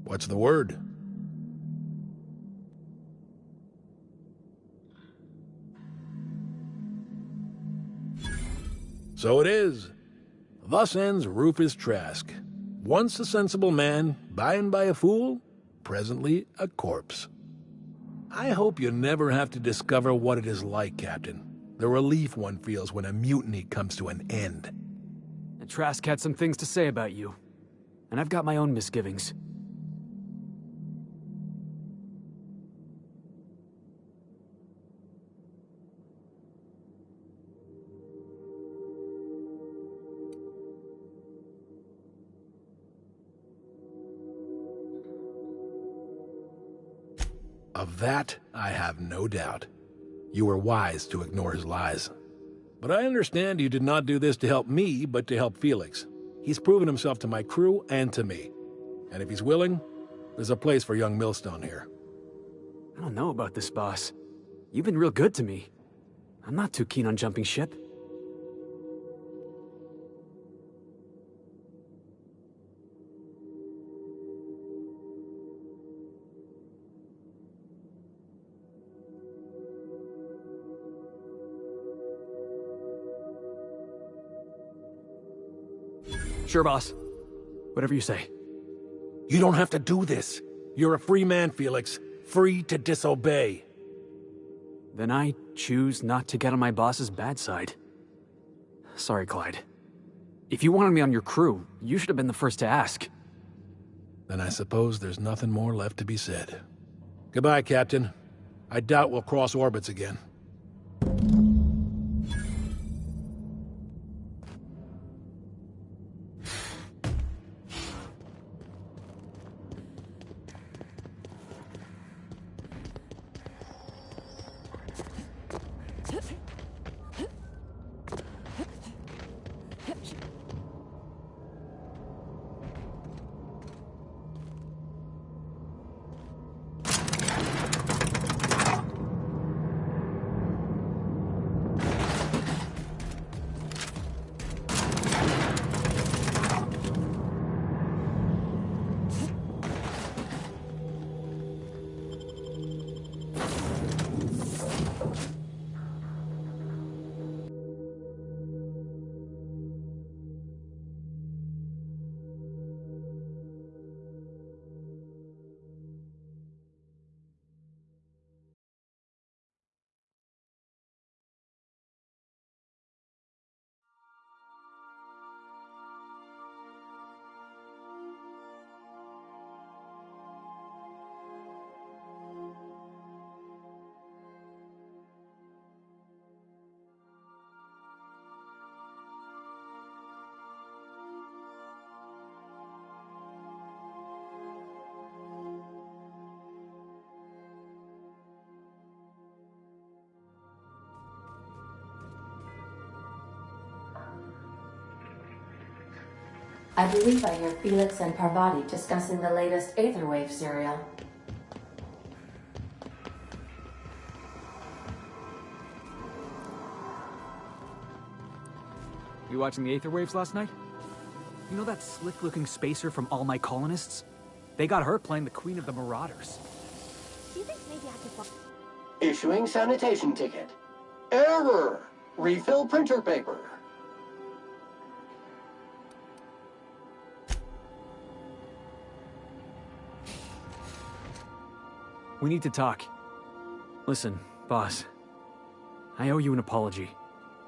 What's the word? So it is. Thus ends Rufus Trask. Once a sensible man, by and by a fool, presently a corpse. I hope you never have to discover what it is like, Captain. The relief one feels when a mutiny comes to an end. And Trask had some things to say about you. And I've got my own misgivings. Of that, I have no doubt. You were wise to ignore his lies. But I understand you did not do this to help me, but to help Felix. He's proven himself to my crew and to me. And if he's willing, there's a place for young Millstone here. I don't know about this, boss. You've been real good to me. I'm not too keen on jumping ship. Sure, boss. Whatever you say. You don't have to do this. You're a free man, Felix. Free to disobey. Then I choose not to get on my boss's bad side. Sorry, Clyde. If you wanted me on your crew, you should have been the first to ask. Then I suppose there's nothing more left to be said. Goodbye, Captain. I doubt we'll cross orbits again. I believe I hear Felix and Parvati discussing the latest Aetherwave serial. You watching the Aetherwaves last night? You know that slick-looking spacer from All My Colonists? They got her playing the Queen of the Marauders. Do you think maybe I could... Issuing sanitation ticket. Error! Refill printer paper. We need to talk. Listen, boss. I owe you an apology.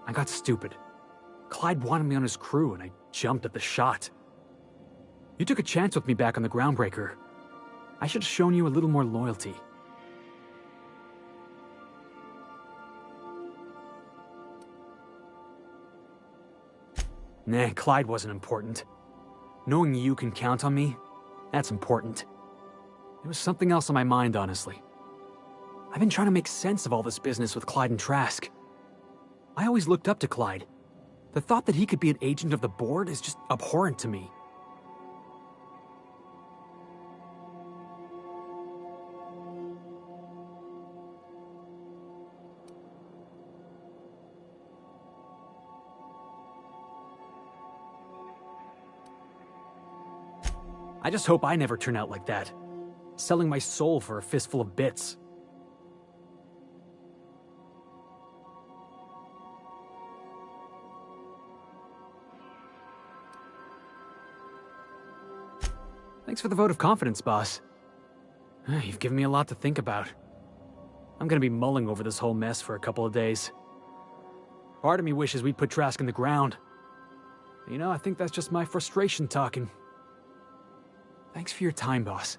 I got stupid. Clyde wanted me on his crew, and I jumped at the shot. You took a chance with me back on the Groundbreaker. I should have shown you a little more loyalty. Nah, Clyde wasn't important. Knowing you can count on me, that's important. There was something else on my mind, honestly. I've been trying to make sense of all this business with Clyde and Trask. I always looked up to Clyde. The thought that he could be an agent of the board is just abhorrent to me. I just hope I never turn out like that. Selling my soul for a fistful of bits. Thanks for the vote of confidence, boss. You've given me a lot to think about. I'm gonna be mulling over this whole mess for a couple of days. Part of me wishes we'd put Trask in the ground. You know, I think that's just my frustration talking. Thanks for your time, boss.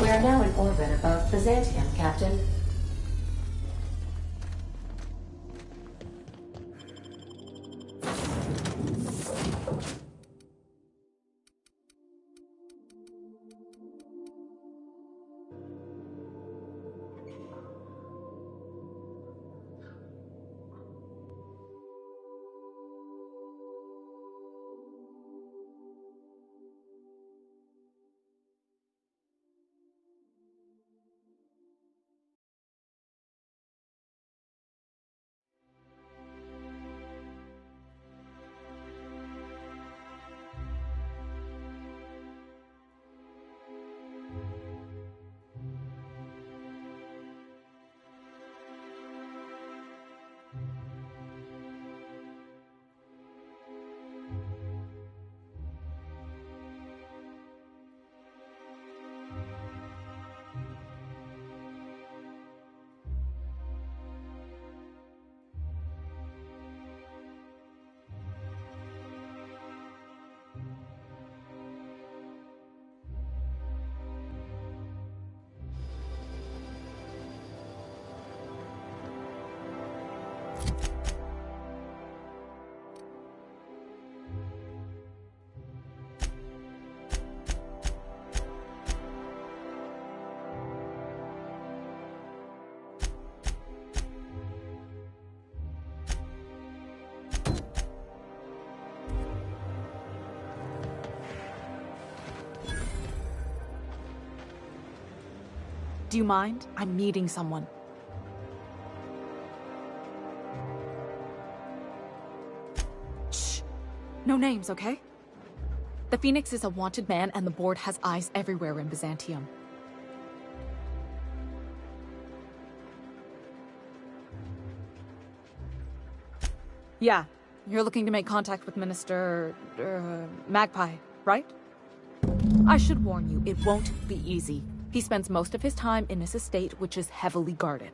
We are now in orbit above Byzantium, Captain. Do you mind? I'm meeting someone. Shh. No names, okay? The Phoenix is a wanted man, and the board has eyes everywhere in Byzantium. Yeah, you're looking to make contact with Minister... Magpie, right? I should warn you, it won't be easy. He spends most of his time in his estate, which is heavily guarded.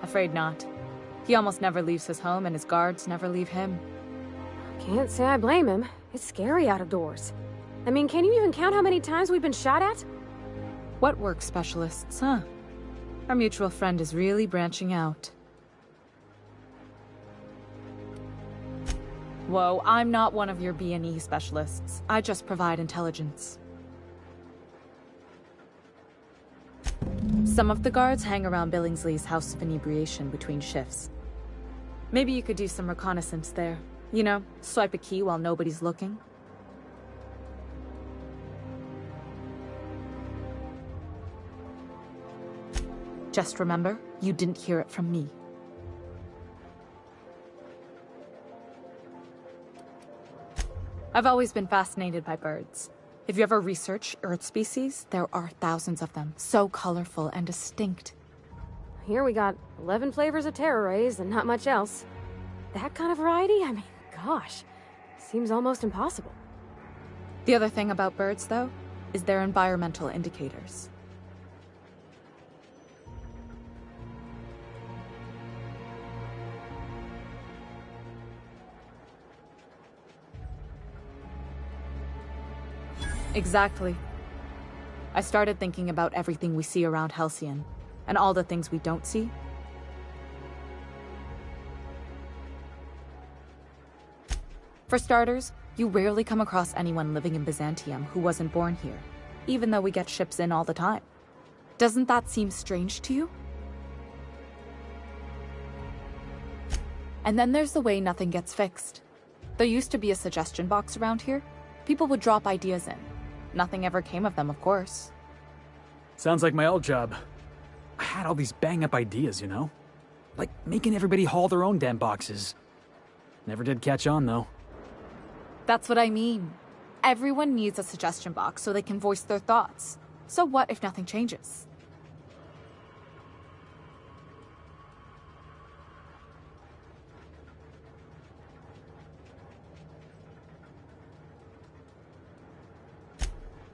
Afraid not. He almost never leaves his home, and his guards never leave him. Can't say I blame him. It's scary out of doors. I mean, can you even count how many times we've been shot at? What work specialists, huh? Our mutual friend is really branching out. Whoa, I'm not one of your B&E specialists. I just provide intelligence. Some of the guards hang around Billingsley's House of Inebriation between shifts. Maybe you could do some reconnaissance there. You know, swipe a key while nobody's looking. Just remember, you didn't hear it from me. I've always been fascinated by birds. If you ever research Earth species, there are thousands of them, so colorful and distinct. Here we got 11 flavors of terror rays and not much else. That kind of variety? I mean, gosh, seems almost impossible. The other thing about birds, though, is their environmental indicators. Exactly. I started thinking about everything we see around Halcyon, and all the things we don't see. For starters, you rarely come across anyone living in Byzantium who wasn't born here, even though we get ships in all the time. Doesn't that seem strange to you? And then there's the way nothing gets fixed. There used to be a suggestion box around here. People would drop ideas in. Nothing ever came of them, of course. Sounds like my old job. I had all these bang-up ideas, you know? Like making everybody haul their own damn boxes. Never did catch on, though. That's what I mean. Everyone needs a suggestion box so they can voice their thoughts. So what if nothing changes?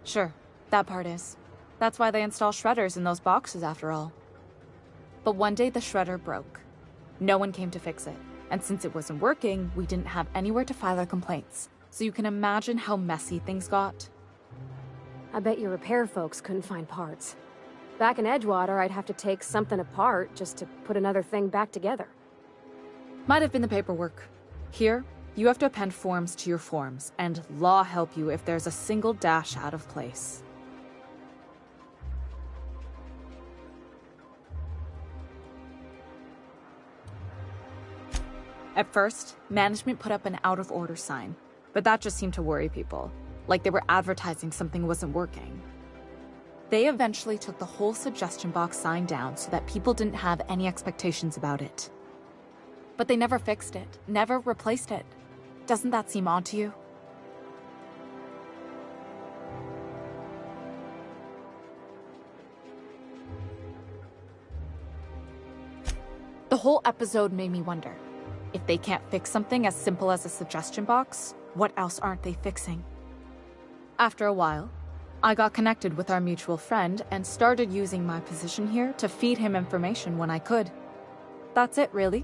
Sure, that part is. That's why they install shredders in those boxes, after all. But one day the shredder broke. No one came to fix it. And since it wasn't working, we didn't have anywhere to file our complaints. So you can imagine how messy things got. I bet your repair folks couldn't find parts. Back in Edgewater, I'd have to take something apart just to put another thing back together. Might have been the paperwork. Here, you have to append forms to your forms, and law help you if there's a single dash out of place. At first, management put up an out-of-order sign, but that just seemed to worry people, like they were advertising something wasn't working. They eventually took the whole suggestion box sign down so that people didn't have any expectations about it. But they never fixed it, never replaced it. Doesn't that seem odd to you? The whole episode made me wonder, if they can't fix something as simple as a suggestion box, what else aren't they fixing? After a while, I got connected with our mutual friend and started using my position here to feed him information when I could. That's it, really.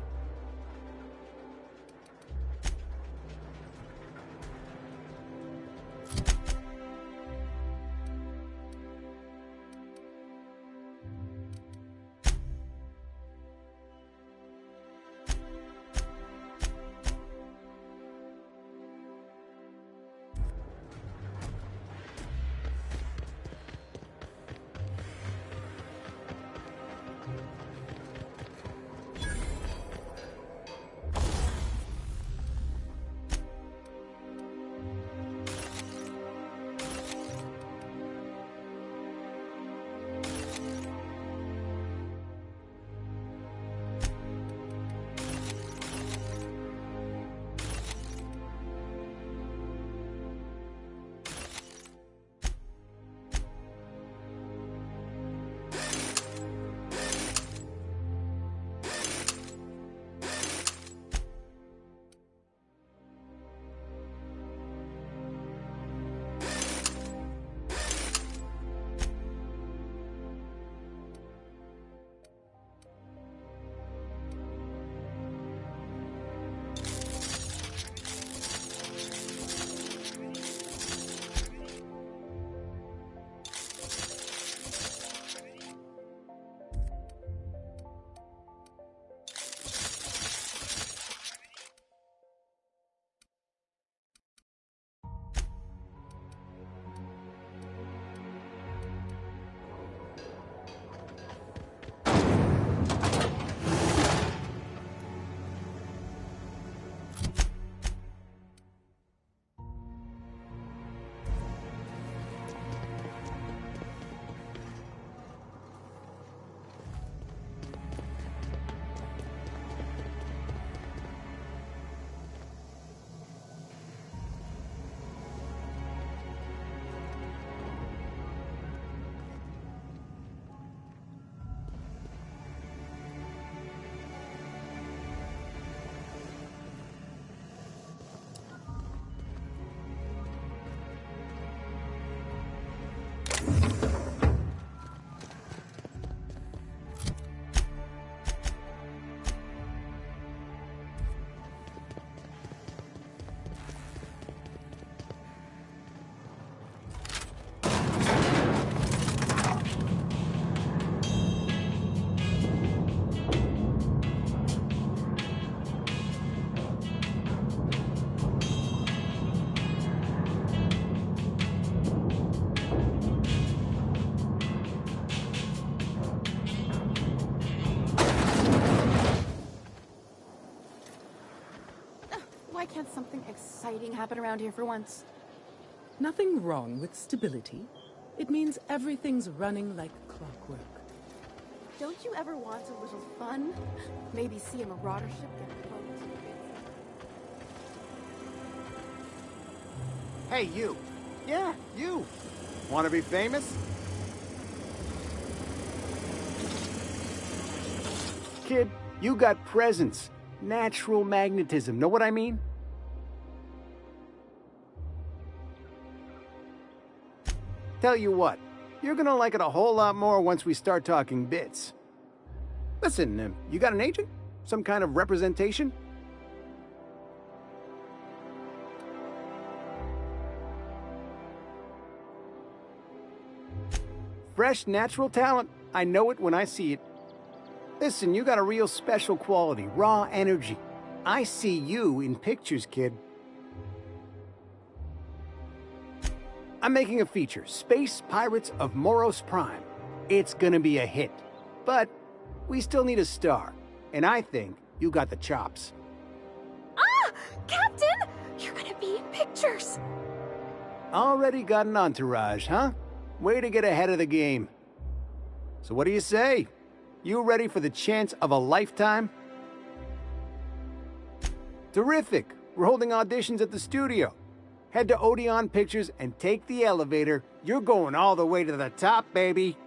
exciting happen around here for once? Nothing wrong with stability. It means everything's running like clockwork. Don't you ever want a little fun? Maybe see a marauder ship get close. Hey, you. Yeah, you. Want to be famous? Kid, you got presence. Natural magnetism. Know what I mean? Tell you what, you're gonna like it a whole lot more once we start talking bits. Listen, you got an agent? Some kind of representation? Fresh, natural talent. I know it when I see it. Listen, you got a real special quality, raw energy. I see you in pictures, kid. I'm making a feature, Space Pirates of Moros Prime. It's gonna be a hit. But we still need a star, and I think you got the chops. Ah! Captain! You're gonna be in pictures! Already got an entourage, huh? Way to get ahead of the game. So what do you say? You ready for the chance of a lifetime? Terrific! We're holding auditions at the studio. Head to Odeon Pictures and take the elevator. You're going all the way to the top, baby.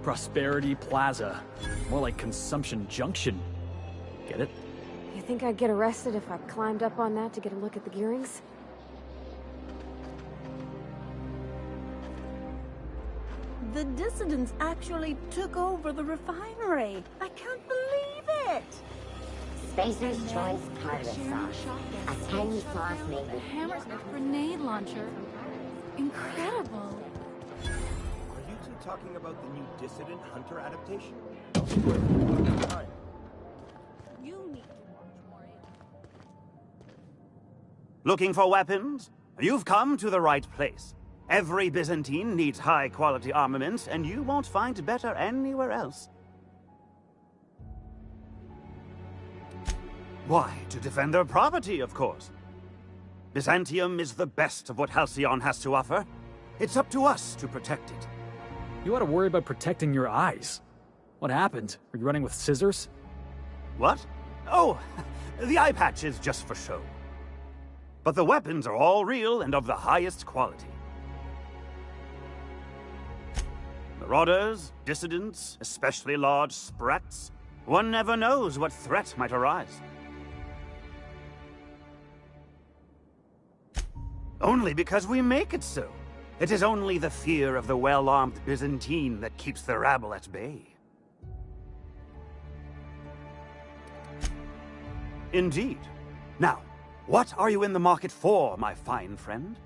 Prosperity Plaza. More like Consumption Junction. Get it? You think I'd get arrested if I climbed up on that to get a look at the gearings? The dissidents actually took over the refinery. I can't believe it! Spacer's Choice Target Sauce. A tiny sauce made with Hammersmith grenade launcher. Incredible. Are you two talking about the new Dissident Hunter adaptation? You need to watch more. Looking for weapons? You've come to the right place. Every Byzantine needs high-quality armaments, and you won't find better anywhere else. Why, to defend their property, of course. Byzantium is the best of what Halcyon has to offer. It's up to us to protect it. You ought to worry about protecting your eyes. What happened? Were you running with scissors? What? Oh, the eye patch is just for show. But the weapons are all real and of the highest quality. Marauders, dissidents, especially large sprats. One never knows what threat might arise. Only because we make it so. It is only the fear of the well-armed Byzantine that keeps the rabble at bay. Indeed. Now, what are you in the market for, my fine friend?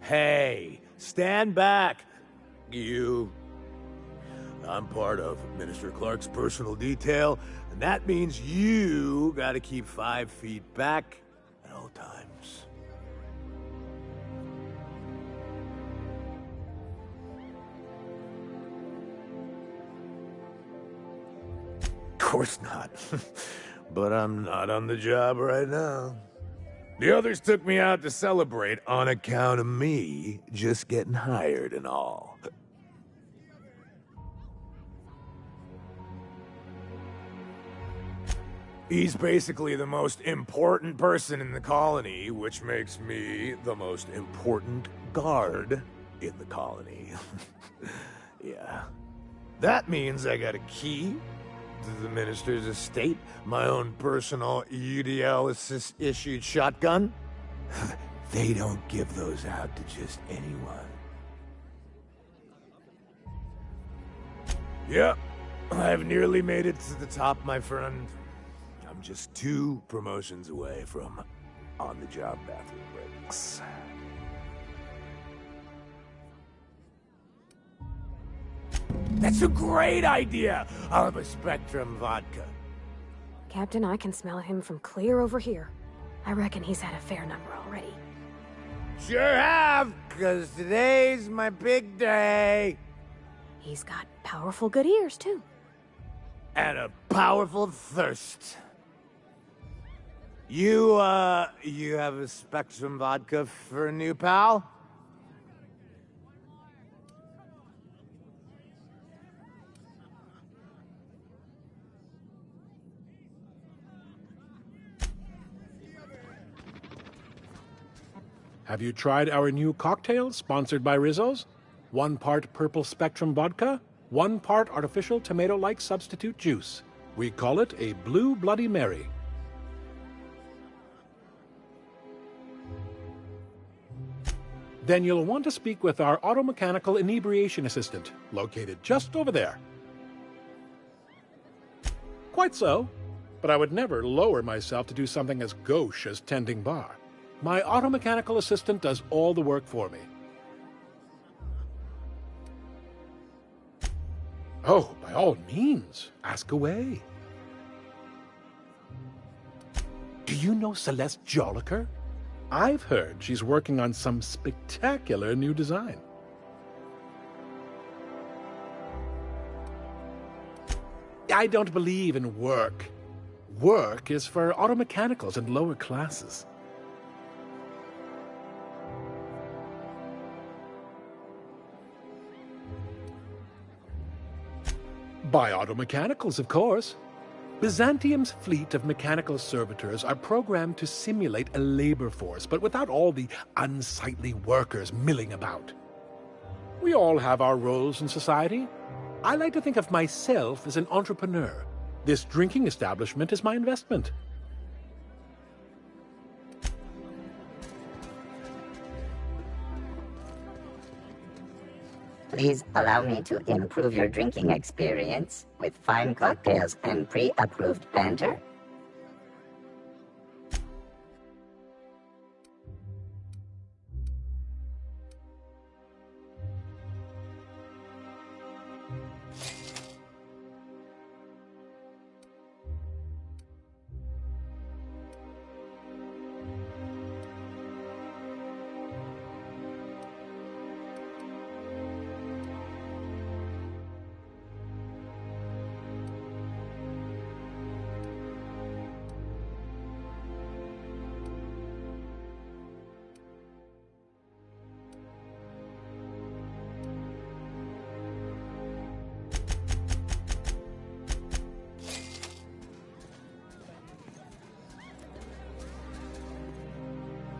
Hey, stand back. You. I'm part of Minister Clark's personal detail, and that means you gotta keep 5 feet back at all times. Of course not. But I'm not on the job right now. The others took me out to celebrate on account of me just getting hired and all. He's basically the most important person in the colony, which makes me the most important guard in the colony. Yeah. That means I got a key to the minister's estate, my own personal UDL-issued shotgun. They don't give those out to just anyone. Yep, I've nearly made it to the top, my friend. I'm just 2 promotions away from on-the-job bathroom breaks. That's a great idea! I'll have a Spectrum vodka. Captain, I can smell him from clear over here. I reckon he's had a fair number already. Sure have, 'cause today's my big day. He's got powerful good ears, too. And a powerful thirst. You have a Spectrum vodka for a new pal? Have you tried our new cocktail sponsored by Rizzo's? 1 part purple Spectrum vodka, 1 part artificial tomato-like substitute juice. We call it a Blue Bloody Mary. Then you'll want to speak with our automechanical inebriation assistant, located just over there. Quite so, but I would never lower myself to do something as gauche as tending bar. My automechanical assistant does all the work for me. Oh, by all means, ask away. Do you know Celeste Jolliker? I've heard she's working on some spectacular new design. I don't believe in work. Work is for automechanicals and lower classes. By automechanicals, of course. Byzantium's fleet of mechanical servitors are programmed to simulate a labor force, but without all the unsightly workers milling about. We all have our roles in society. I like to think of myself as an entrepreneur. This drinking establishment is my investment. Please allow me to improve your drinking experience with fine cocktails and pre-approved banter.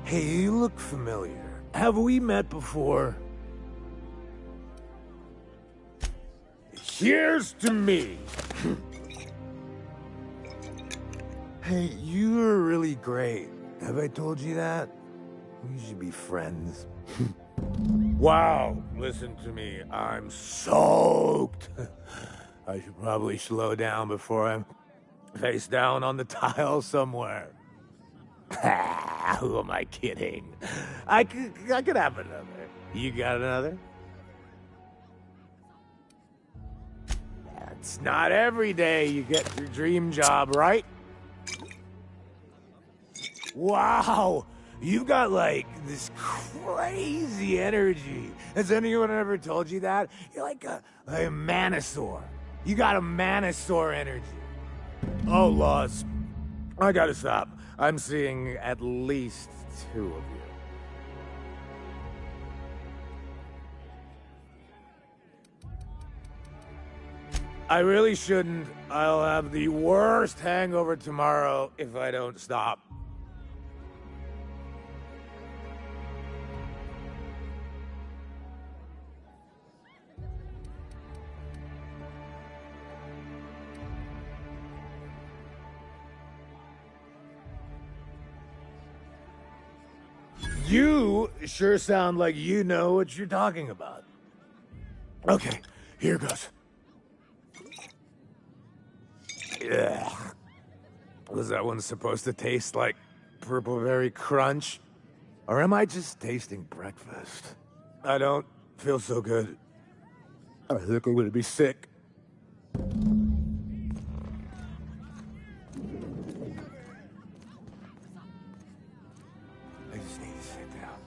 Hey, you look familiar. Have we met before? Here's to me! Hey, you're really great. Have I told you that? We should be friends. Wow, listen to me. I'm soaked. I should probably slow down before I'm face down on the tile somewhere. Who am I kidding? I could have another. You got another? It's not every day you get your dream job, right? Wow! You got, like, this crazy energy. Has anyone ever told you that? You're like a manosaur. You got a manosaur energy. Oh, Laws. I gotta stop. I'm seeing at least 2 of you. I really shouldn't. I'll have the worst hangover tomorrow if I don't stop. You sure sound like you know what you're talking about. Okay, here goes. Ugh. Was that one supposed to taste like purple berry crunch? Or am I just tasting breakfast? I don't feel so good. I think I'm gonna be sick. I just need to sit down.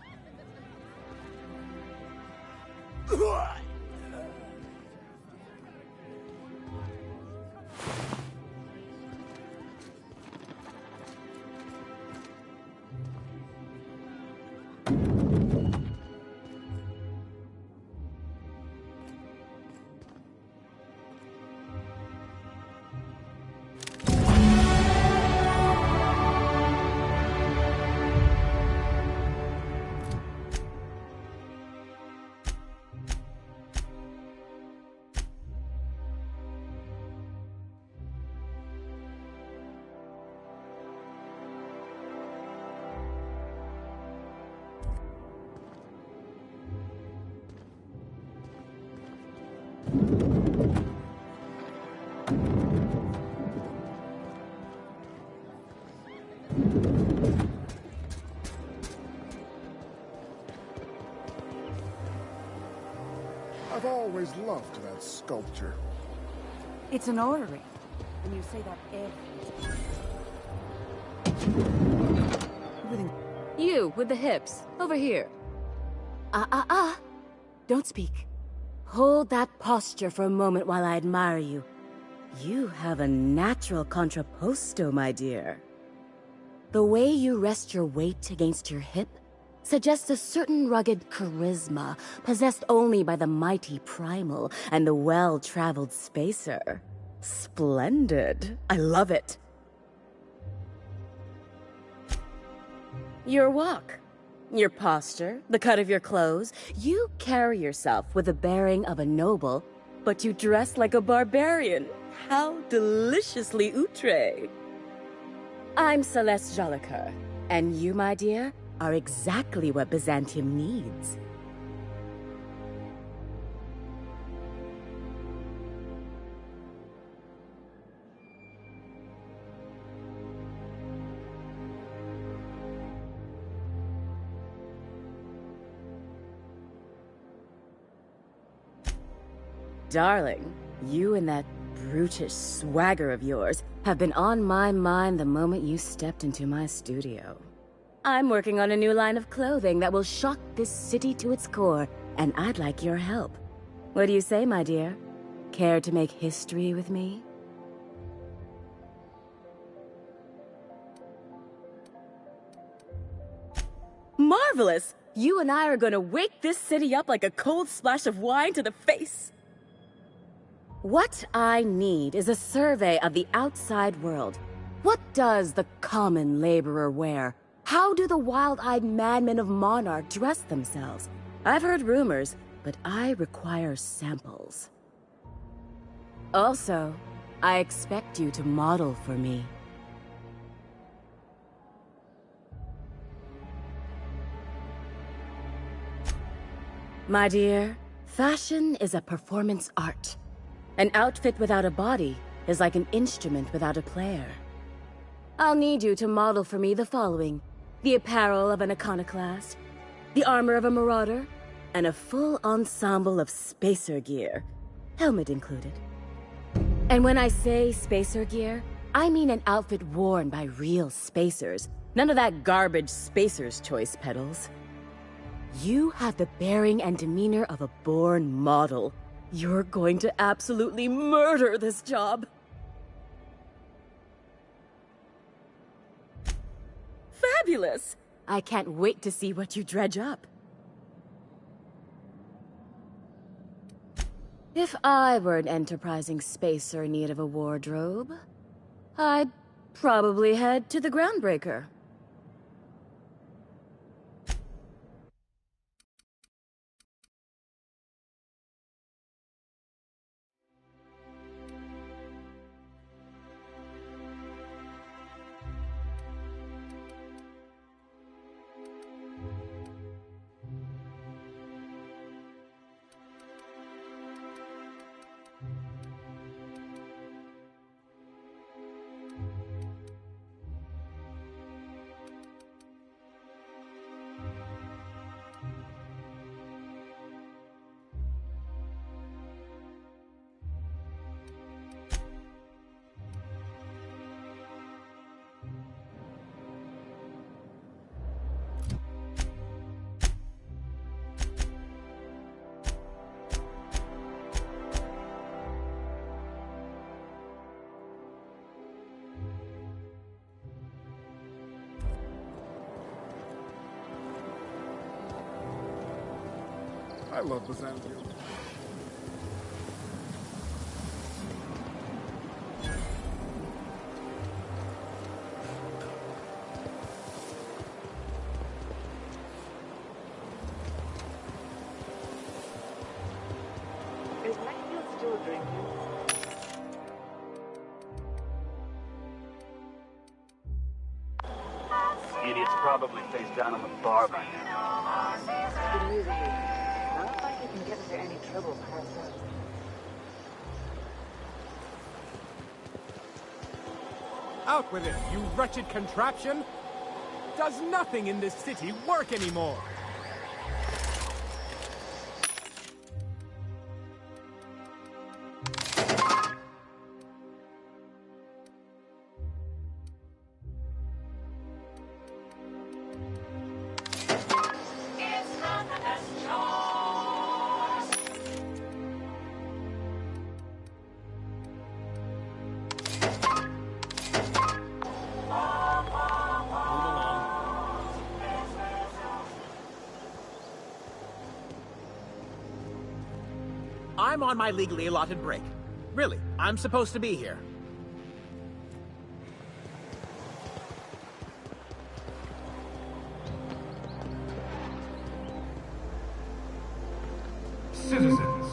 I've always loved that sculpture. It's an orrery. And you say that everything. You, with the hips. Over here. Don't speak. Hold that posture for a moment while I admire you. You have a natural contrapposto, my dear. The way you rest your weight against your hip suggests a certain rugged charisma possessed only by the mighty primal and the well-traveled spacer. Splendid. I love it. Your walk, your posture, the cut of your clothes. You carry yourself with the bearing of a noble, but you dress like a barbarian. How deliciously outre. I'm Celeste Jolicoeur, and you, my dear, are exactly what Byzantium needs. Darling, you and that brutish swagger of yours have been on my mind the moment you stepped into my studio. I'm working on a new line of clothing that will shock this city to its core, and I'd like your help. What do you say, my dear? Care to make history with me? Marvelous! You and I are gonna wake this city up like a cold splash of wine to the face. What I need is a survey of the outside world. What does the common laborer wear? How do the wild-eyed madmen of Monarch dress themselves? I've heard rumors, but I require samples. Also, I expect you to model for me. My dear, fashion is a performance art. An outfit without a body is like an instrument without a player. I'll need you to model for me the following: the apparel of an iconoclast, the armor of a marauder, and a full ensemble of spacer gear, helmet included. And when I say spacer gear, I mean an outfit worn by real spacers, none of that garbage spacer's choice pedals. You have the bearing and demeanor of a born model. You're going to absolutely murder this job. Fabulous! I can't wait to see what you dredge up. If I were an enterprising spacer in need of a wardrobe, I'd probably head to the Groundbreaker. I love Byzantium. Is Maxfield still drinking? Idiot's probably face down on the bar by now. Good news is, not like you can get into any trouble past us. Out with it, you wretched contraption! Does nothing in this city work anymore? I'm on my legally allotted break. Really, I'm supposed to be here. Citizens,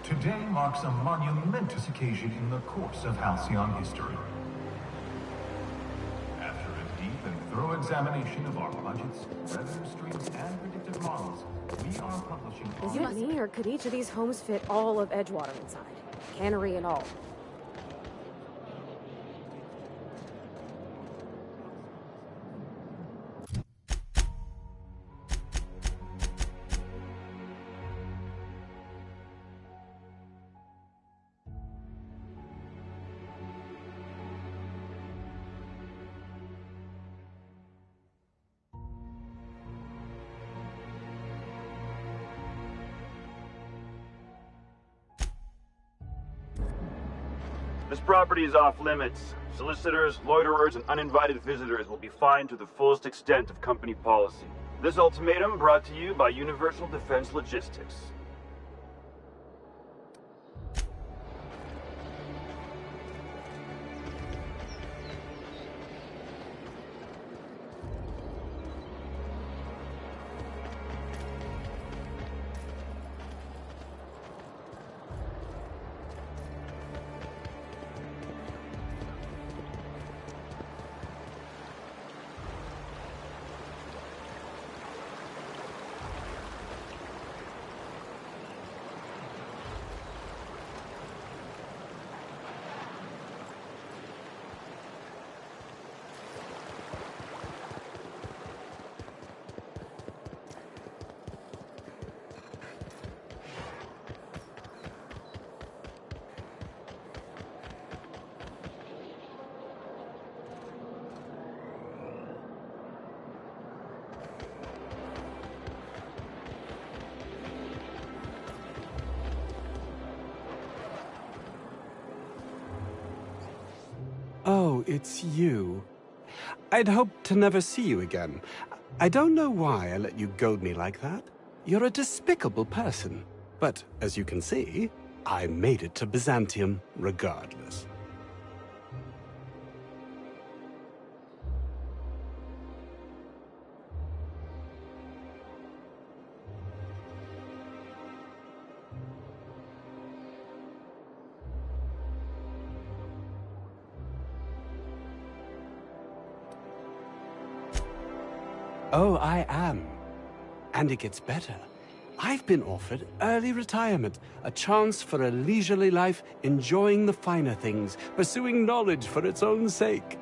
today marks a monumentous occasion in the course of Halcyon history. After a deep and thorough examination of our budgets, revenue streams, and predictive models, we are publishing... Is it me, or could each of these homes fit all of Edgewater inside? Cannery and all. This property is off limits. Solicitors, loiterers, and uninvited visitors will be fined to the fullest extent of company policy. This ultimatum brought to you by Universal Defense Logistics. Oh, it's you. I'd hoped to never see you again. I don't know why I let you goad me like that. You're a despicable person. But, as you can see, I made it to Byzantium regardless. Oh, I am. And it gets better. I've been offered early retirement, a chance for a leisurely life, enjoying the finer things, pursuing knowledge for its own sake.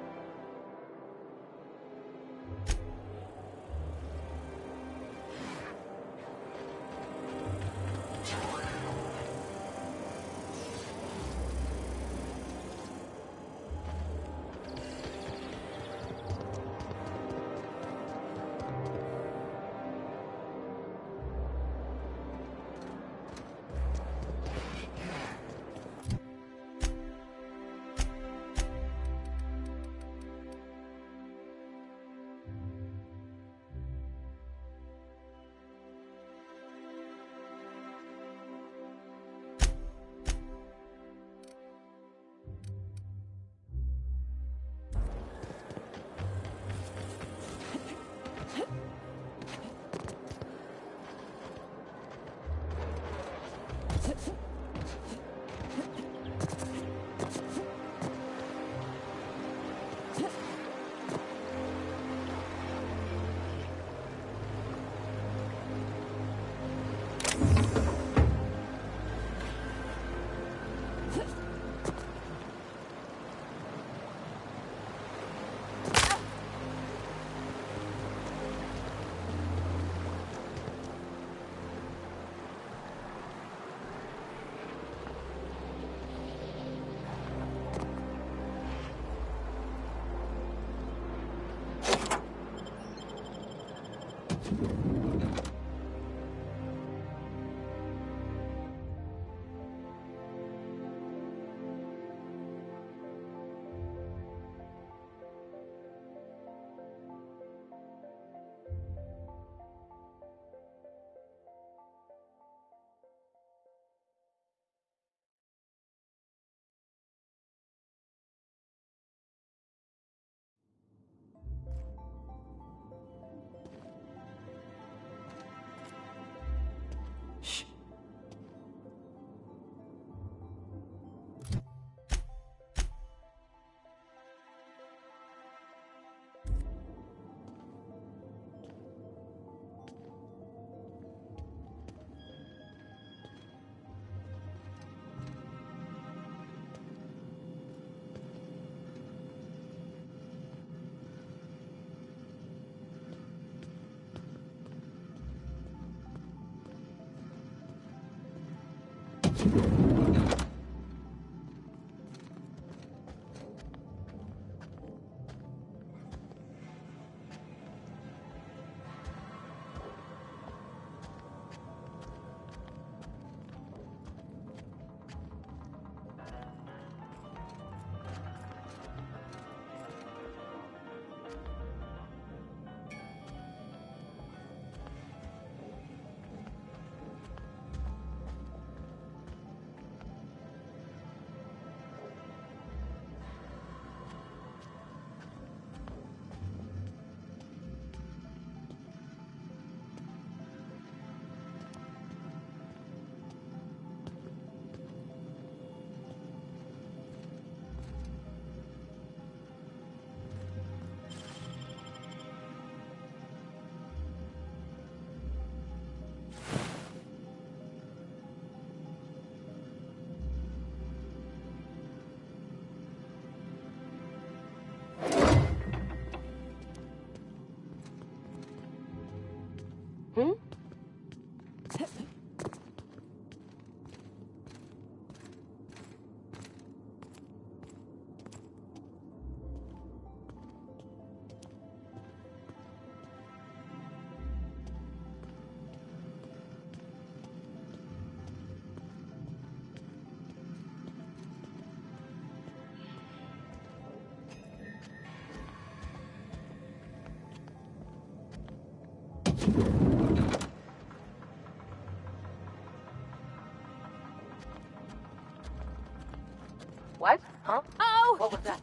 What? Huh? Oh! What was that?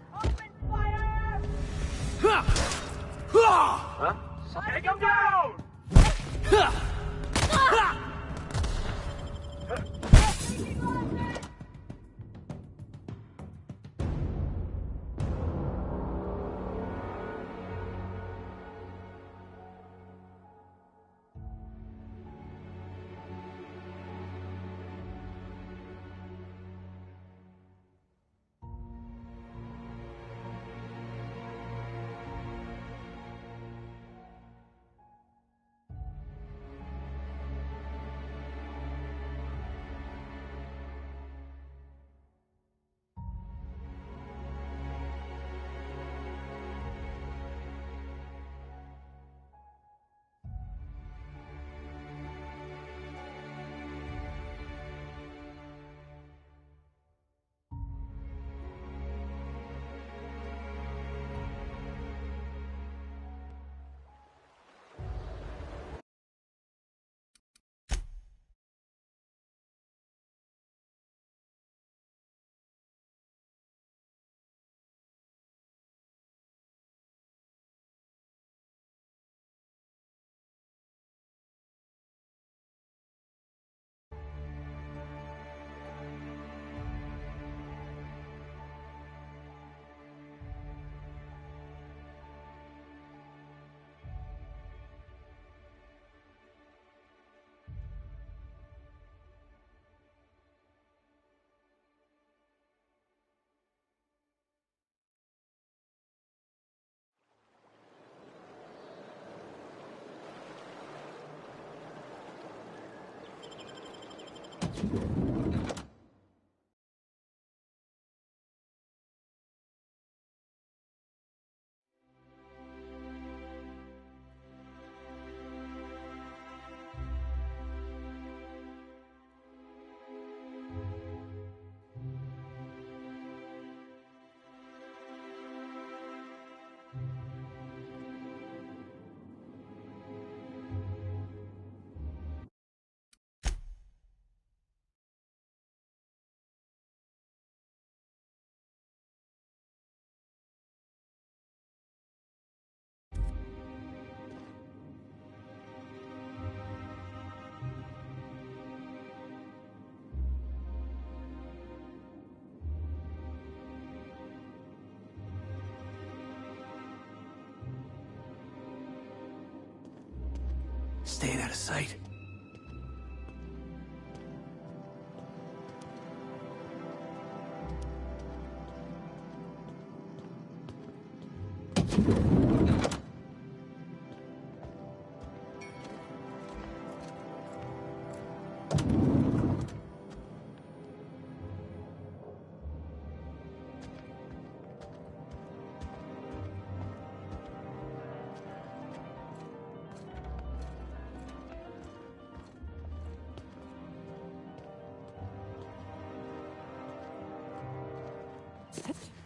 Huh? Take him down! Staying out of sight.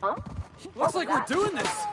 Looks like we're doing this!